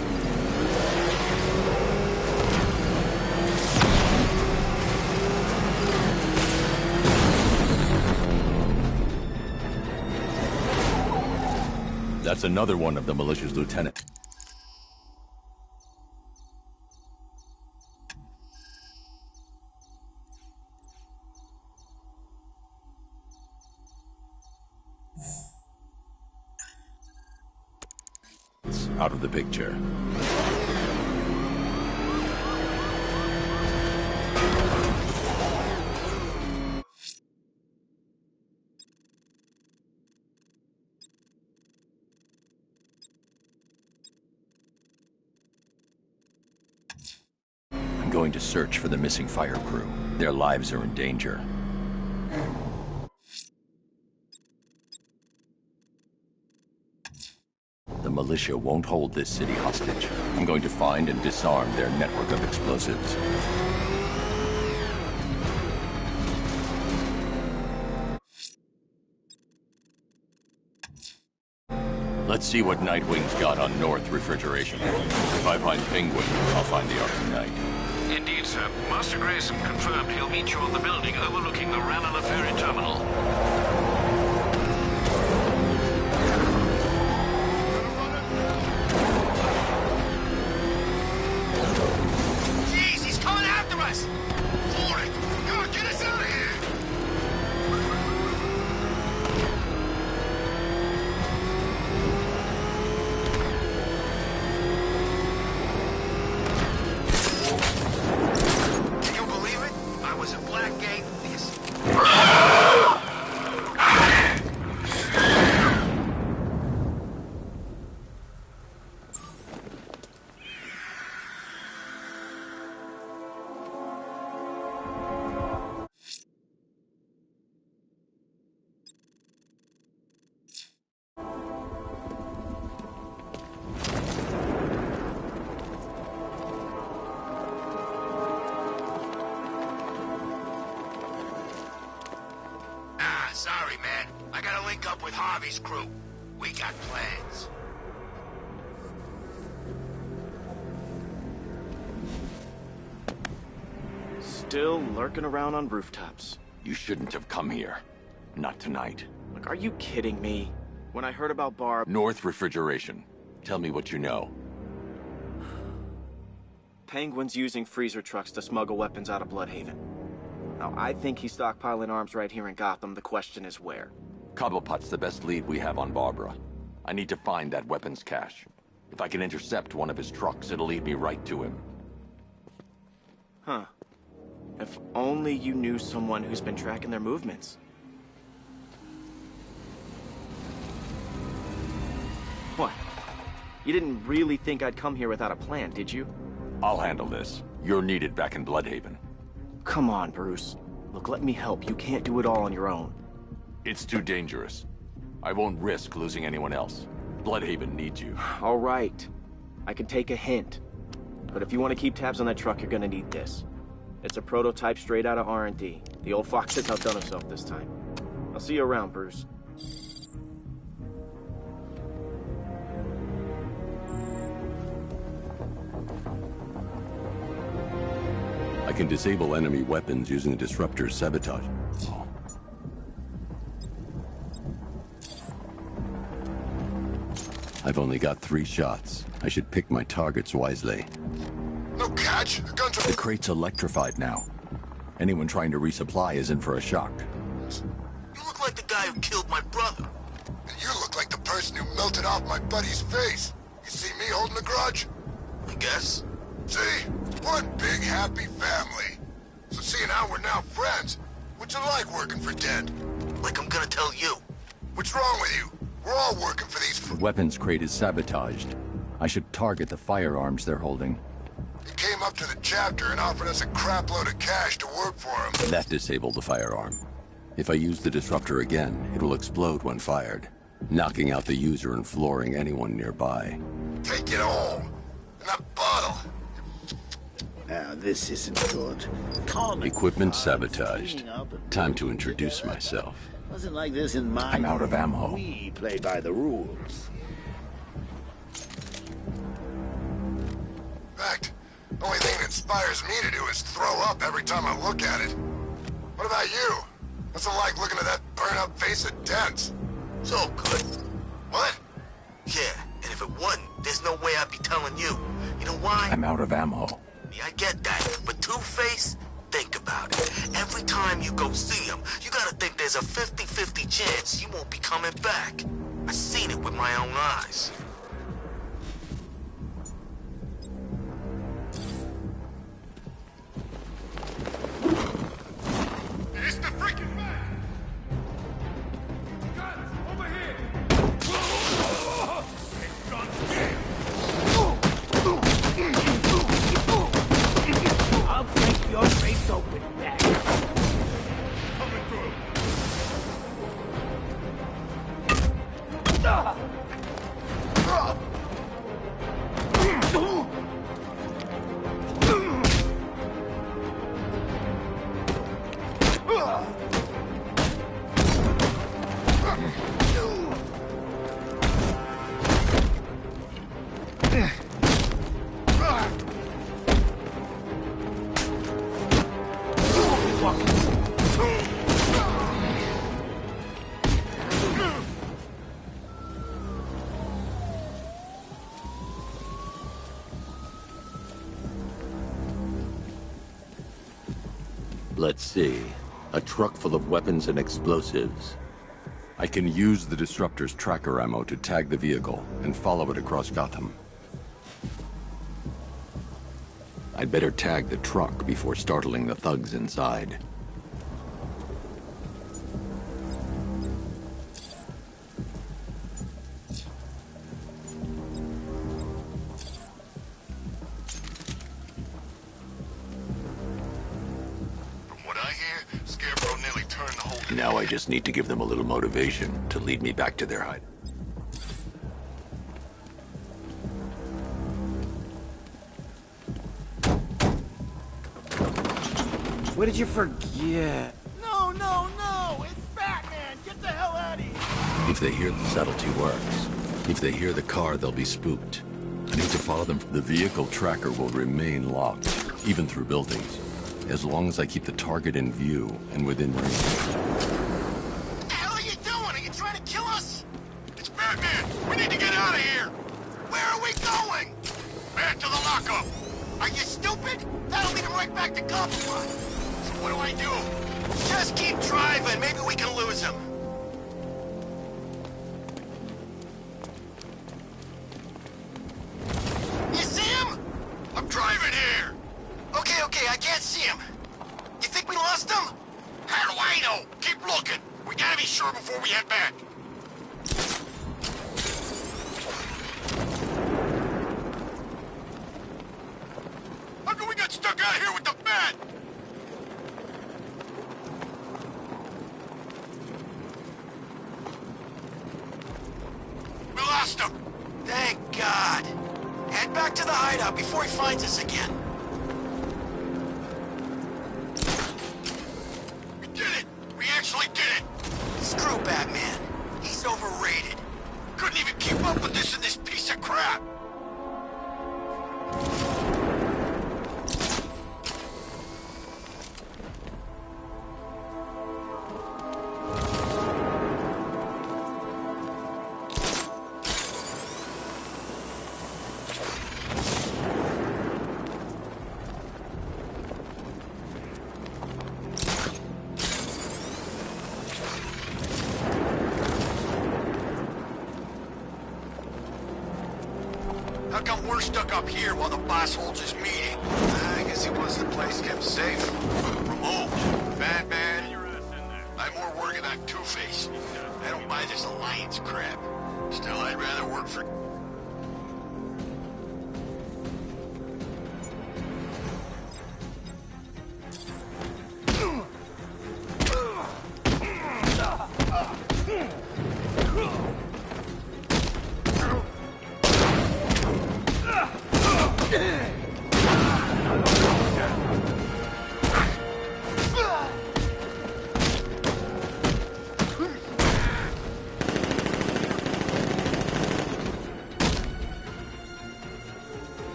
That's another one of the militia's lieutenants. It's out of the picture. I'm going to search for the missing fire crew. Their lives are in danger. The militia won't hold this city hostage. I'm going to find and disarm their network of explosives. Let's see what Nightwing's got on North Refrigeration. If I find Penguin, I'll find the Arkham Knight. Indeed, sir. Master Grayson confirmed he'll meet you on the building overlooking the Ranelagh ferry terminal. Jeez, he's coming after us! Hold it! Come on, get us out of here! Can you believe it? I was a Blackgate. This. Sorry, man. I gotta link up with Harvey's crew. We got plans. Still lurking around on rooftops. You shouldn't have come here. Not tonight. Look, are you kidding me? When I heard about Barb... North Refrigeration. Tell me what you know. Penguin's using freezer trucks to smuggle weapons out of Bloodhaven. Now, I think he's stockpiling arms right here in Gotham. The question is where. Cobblepot's the best lead we have on Barbara. I need to find that weapons cache. If I can intercept one of his trucks, it'll lead me right to him. Huh. If only you knew someone who's been tracking their movements. What? You didn't really think I'd come here without a plan, did you? I'll handle this. You're needed back in Bloodhaven. Come on, Bruce. Look, let me help. You can't do it all on your own. It's too dangerous. I won't risk losing anyone else. Bloodhaven needs you. All right. I can take a hint. But if you want to keep tabs on that truck, you're gonna need this. It's a prototype straight out of R&D. The old fox has outdone himself this time. I'll see you around, Bruce. I can disable enemy weapons using the disruptor's sabotage. Oh. I've only got 3 shots. I should pick my targets wisely. No catch. The guns are... The crate's electrified now. Anyone trying to resupply is in for a shock. You look like the guy who killed my brother. And you look like the person who melted off my buddy's face. You see me holding a grudge? I guess. See? One big happy family. So seeing how we're now friends, what's it like working for Dead? Like I'm gonna tell you. What's wrong with you? We're all working for these... The weapons crate is sabotaged. I should target the firearms they're holding. He came up to the chapter and offered us a crap load of cash to work for him. That disabled the firearm. If I use the disruptor again, it will explode when fired, knocking out the user and flooring anyone nearby. Take it all. In that bottle. Now, this isn't good. Equipment sabotaged. Time to introduce myself. Wasn't like this in my... I'm out of ammo. We play by the rules. In fact, the only thing that inspires me to do is throw up every time I look at it. What about you? What's it like looking at that burn-up face of Dent's? It's all good. What? Yeah, and if it wasn't, there's no way I'd be telling you. You know why? I'm out of ammo. Yeah, I get that, but Two-Face? Think about it. Every time you go see him, you gotta think there's a 50-50 chance you won't be coming back. I seen it with my own eyes. It's the freaking man! Guns, over here! It's gone dead! I'll break your face open, Dad. Coming through! Let's see. A truck full of weapons and explosives. I can use the Disruptor's tracker ammo to tag the vehicle and follow it across Gotham. I'd better tag the truck before startling the thugs inside. Now I just need to give them a little motivation to lead me back to their hide. What did you forget? No, no, no! It's Batman! Get the hell out of here! If they hear the subtlety works, if they hear the car, they'll be spooked. I need to follow them. The vehicle tracker will remain locked, even through buildings, as long as I keep the target in view and within range. What the hell are you doing? Are you trying to kill us? It's Batman! We need to get out of here! Where are we going? Back to the lockup! Are you stupid? That'll lead him right back to Gotham. So what do I do? Just keep driving. Maybe we can lose him. You see him? I'm driving here. Okay, I can't see him. You think we lost him? How do I know? Keep looking. We gotta be sure before we head back. How come we got stuck out here with the Bat? We lost him. Thank God. Head back to the hideout before he finds us again. We did it! We actually did it! Screw Batman. He's overrated. Couldn't even keep up with this in this piece of crap. How come we're stuck up here while the boss holds his meeting? I guess he wants the place kept safe. Remote. Batman. I'm more worried about Two-Face. I don't buy this alliance crap. Still, I'd rather work for...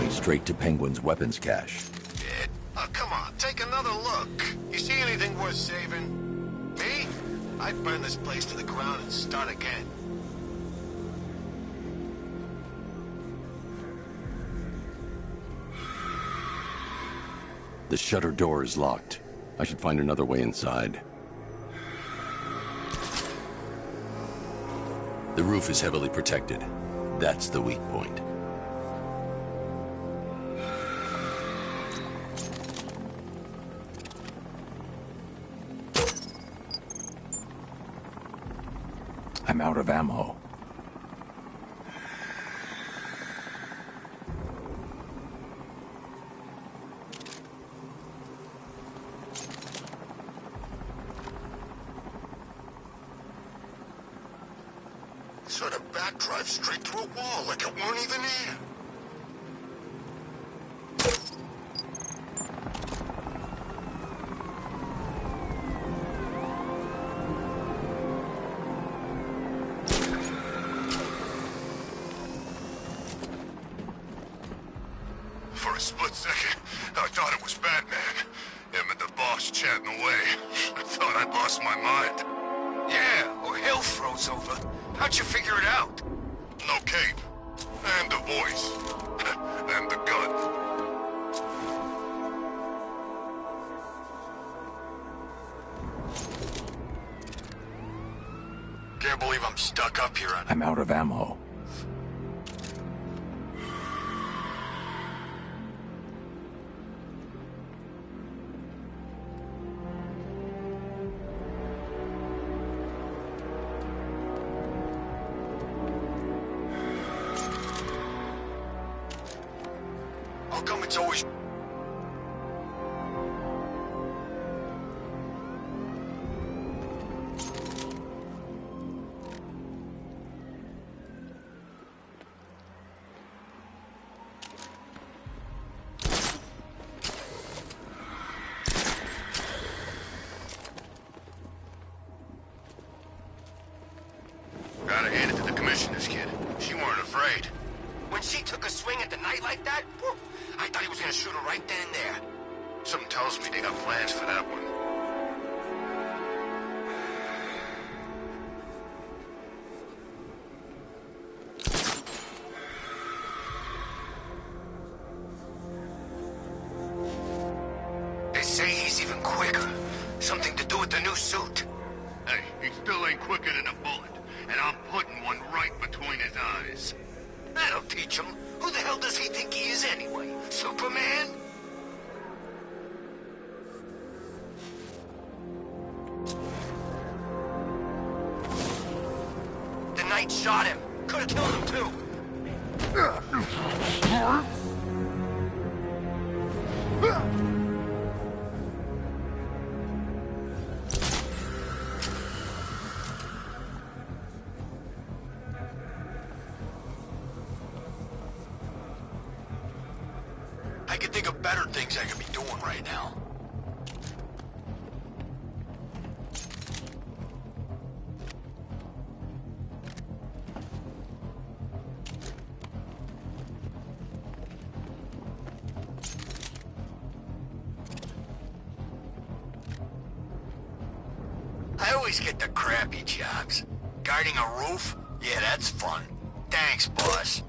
Straight to Penguin's weapons cache. Oh, come on, take another look. You see anything worth saving? Me? I'd burn this place to the ground and start again. The shutter door is locked. I should find another way inside. The roof is heavily protected. That's the weak point. I'm out of ammo. So the Bat drives straight through a wall like it weren't even here. For a split second, I thought it was Batman. Him and the boss chatting away. I thought I'd lost my mind. Yeah, or hell froze over. How'd you figure it out? No cape. And the voice. And the gun. Can't believe I'm stuck up here on... I'm out of ammo. How come it's always... Gotta hand it to the commissioner's kid. She weren't afraid. When she took a swing at the night like that, whew, I thought he was gonna shoot her right then and there. Something tells me they got plans for that one. They say he's even quicker. Something to do with the new suit. Hey, he still ain't quicker than a bullet. And I'm putting one right between his eyes. That'll teach him. Who the hell does he think he is anyway? Superman? The Knight shot him. Could have killed him too. I can think of better things I could be doing right now. I always get the crappy jobs. Guarding a roof? Yeah, that's fun. Thanks, boss.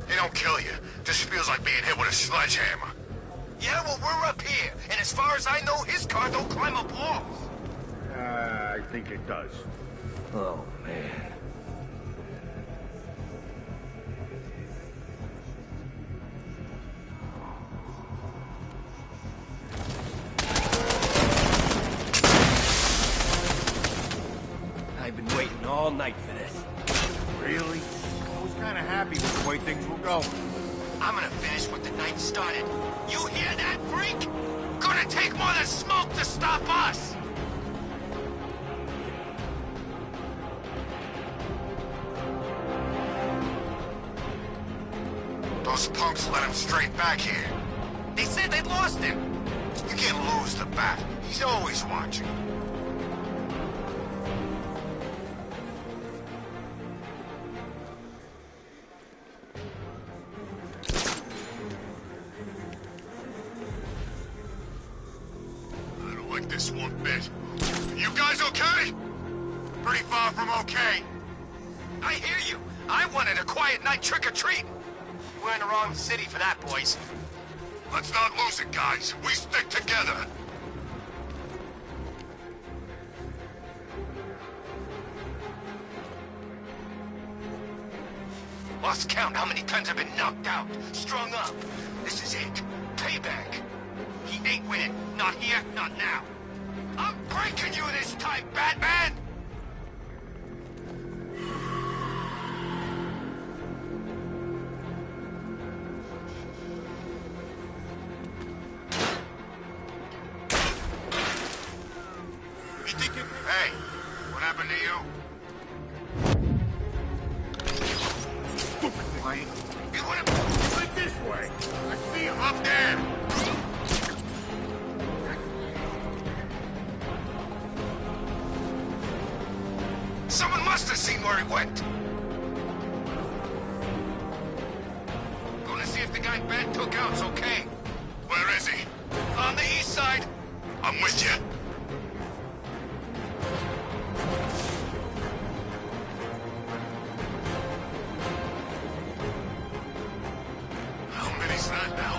They don't kill you. Just feels like being hit with a sledgehammer. Yeah, well, we're up here, and as far as I know, his car don't climb up walls. I think it does. Oh, man. I've been waiting all night for this. Really? I was kind of happy with the way things were going. I'm gonna finish what the Knight started. You hear that, freak? Gonna take more than smoke to stop us! Those punks let him straight back here. They said they'd lost him. You can't lose the bat. He's always watching. I don't like this one bit. You guys okay? Pretty far from okay. I hear you. I wanted a quiet night trick-or-treat. We're in the wrong city for that, boys. Let's not lose it, guys. We stick together. Lost count how many times I've been knocked out, strung up. This is it. Payback. He ain't winning. Not here, not now. I'm breaking you this time, Batman! You think you... Hey, what happened to you? Stupid plane. You wanna... Right this way. I see him. Up there! Someone must have seen where he went. Gonna see if the guy Ben took out's okay. Where is he? On the east side. I'm with you. How many's that now?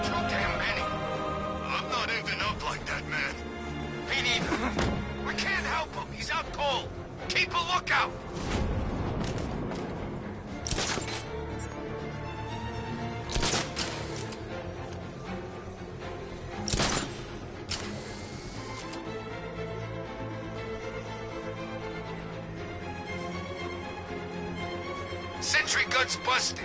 Too damn many. I'm not ending up like that, man. Me neither. We can't help him. He's out cold. Keep a lookout. Sentry gun's busted.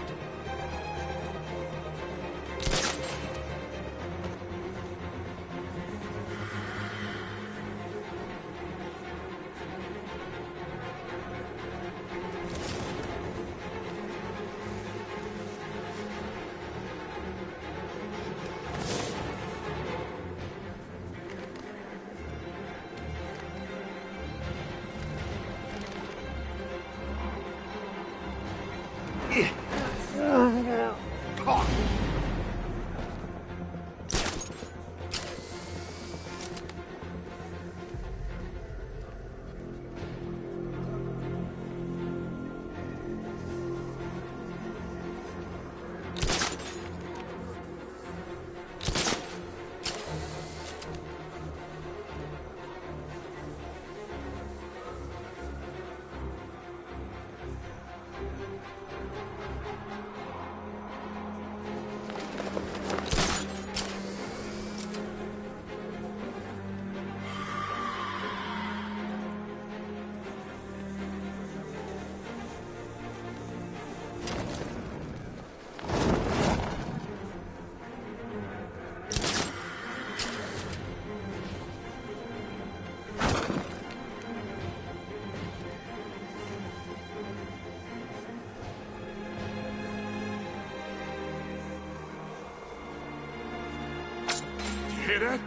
Hear that?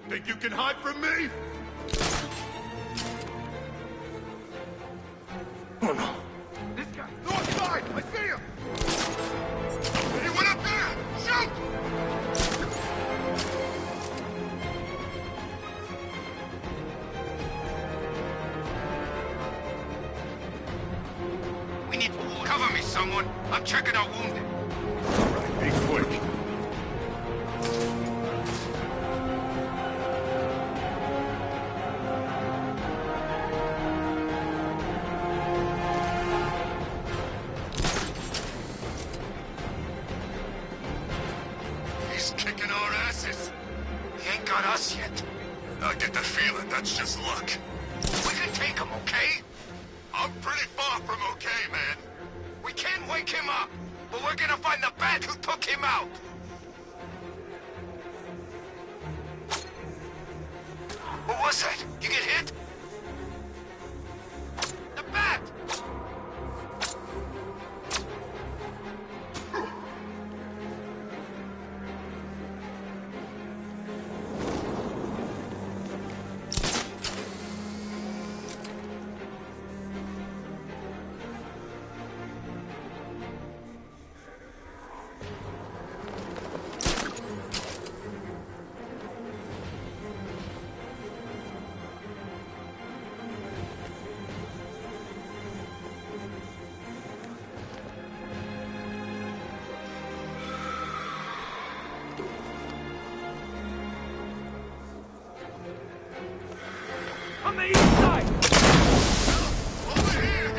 Think you can hide from me? Oh no. This guy! North side! I see him! Anyone up there? Shoot! We need... Cover me, someone. I'm checking out wounded. Be quick. He's kicking our asses. He ain't got us yet. I get the feeling that's just luck. We can take him, okay? I'm pretty far from okay, man. We can't wake him up, but we're gonna find the bat who took him out. What was that? You get hit? The bat! On the east side! Over here!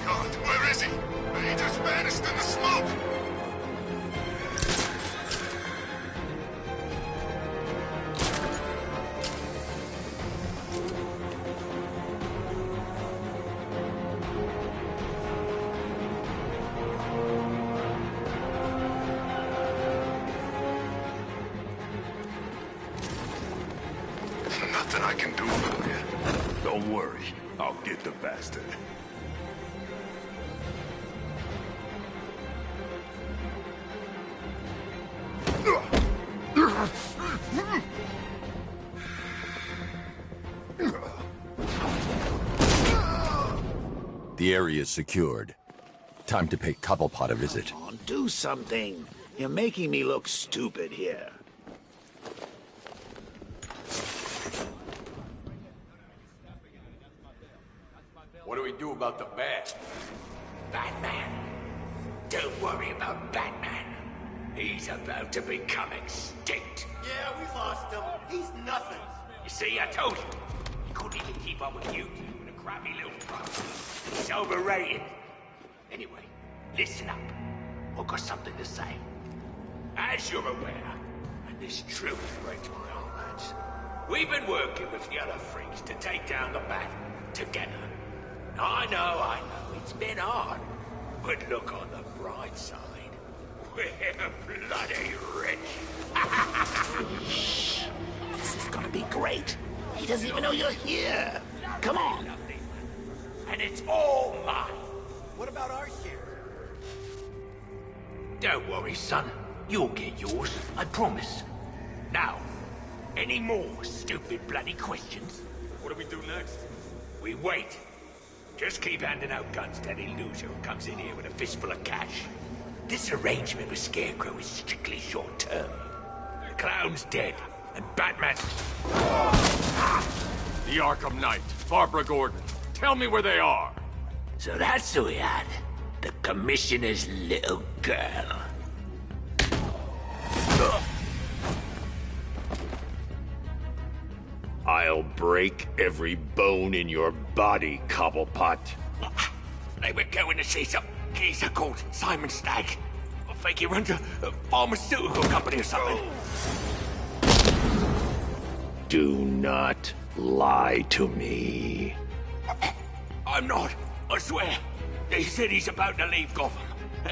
God, where is he? He just vanished in the smoke! Nothing I can do for you. Don't worry, I'll get the bastard. The area is secured. Time to pay Cobblepot a visit. Come on, do something. You're making me look stupid here. What do we do about the bat? Batman. Don't worry about Batman. He's about to become extinct. Yeah, we lost him. He's nothing. You see, I told you. He couldn't even keep up with you two in a crappy little truck. He's overrated. Anyway, listen up. I've got something to say. As you're aware, and this truly breaks my heart, lads, we've been working with the other freaks to take down the Bat together. I know, it's been hard. But look on the bright side. We're bloody rich. This is gonna be great. He doesn't even know you're here. Come on. And it's all mine. What about our share? Don't worry, son. You'll get yours, I promise. Now, any more stupid bloody questions? What do we do next? We wait. Just keep handing out guns to any loser who comes in here with a fistful of cash. This arrangement with Scarecrow is strictly short-term. The Clown's dead, and Batman... The Arkham Knight, Barbara Gordon. Tell me where they are. So that's who we had. The Commissioner's little girl. I'll break every bone in your body, Cobblepot. They were going to see some geezer called Simon Stagg. I think he runs a pharmaceutical company or something. Do not lie to me. I'm not, I swear. They said he's about to leave Gotham.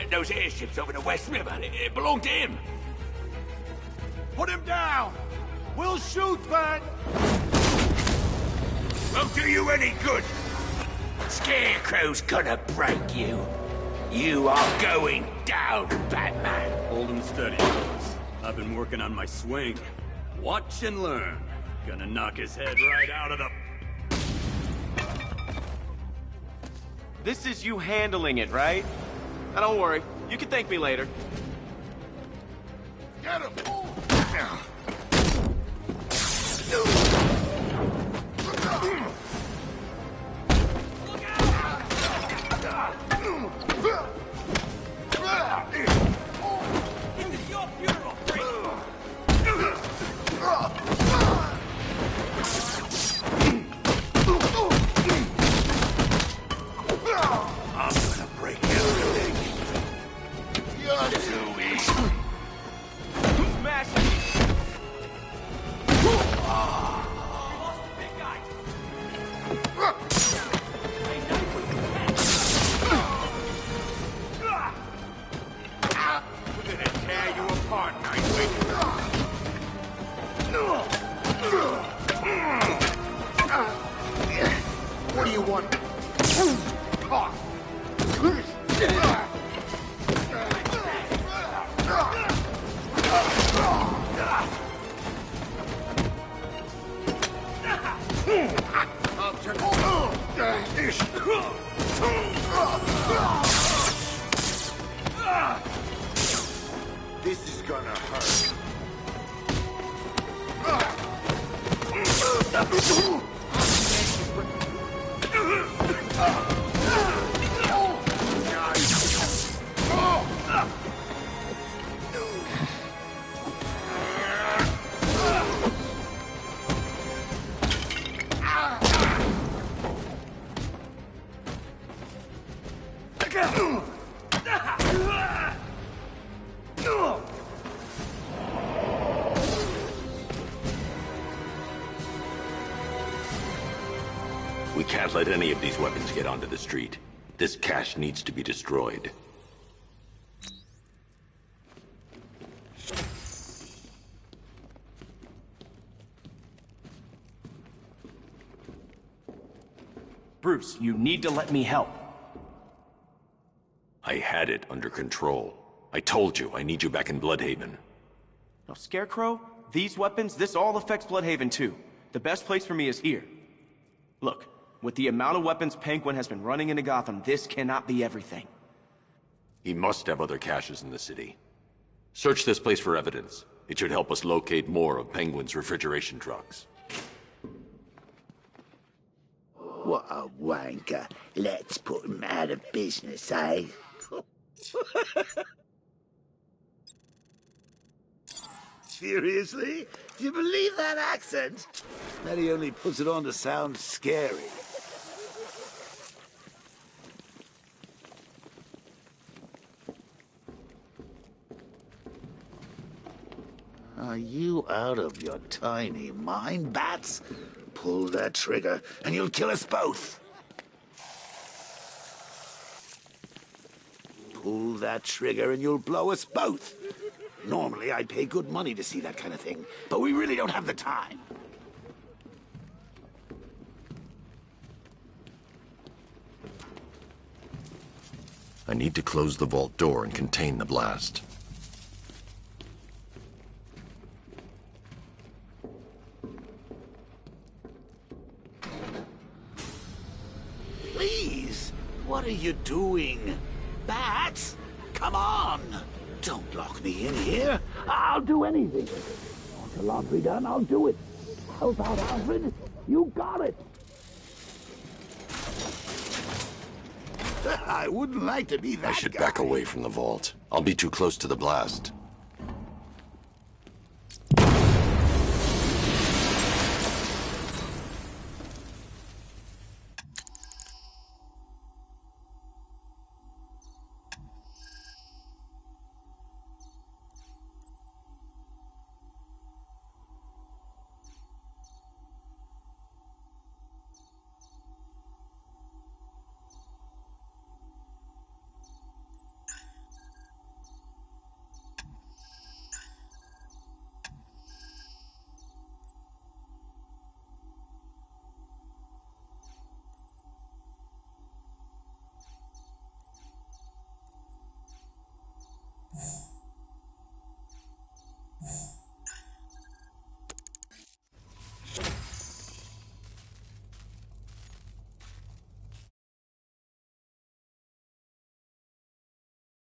Those airships over the West River, it belonged to him. Put him down! We'll shoot, Bat! Won't do you any good. Scarecrow's gonna break you. You are going down, Batman. Hold him steady, fellas. I've been working on my swing. Watch and learn. Gonna knock his head right out of the... This is you handling it, right? Now don't worry. You can thank me later. Get him! I'm gonna break everything. You're too easy. Smash it! We're gonna tear you apart, Nightwing. What do you want? I'll turn This is gonna hurt. We can't let any of these weapons get onto the street. This cache needs to be destroyed. Bruce, you need to let me help. I had it under control. I told you, I need you back in Bloodhaven. Now, Scarecrow, these weapons, this all affects Bloodhaven too. The best place for me is here. Look, with the amount of weapons Penguin has been running into Gotham, this cannot be everything. He must have other caches in the city. Search this place for evidence. It should help us locate more of Penguin's refrigeration trucks. What a wanker. Let's put him out of business, eh? Seriously? Do you believe that accent? That he only puts it on to sound scary. Are you out of your tiny mind, Bats? Pull that trigger, and you'll kill us both. Pull that trigger, and you'll blow us both. Normally, I'd pay good money to see that kind of thing, but we really don't have the time. I need to close the vault door and contain the blast. Please, what are you doing? Bats, come on! Don't lock me in here. I'll do anything. Want the laundry done? I'll do it. Help out, Alfred. You got it. I wouldn't like to be that I should guy. back away from the vault. I'll be too close to the blast.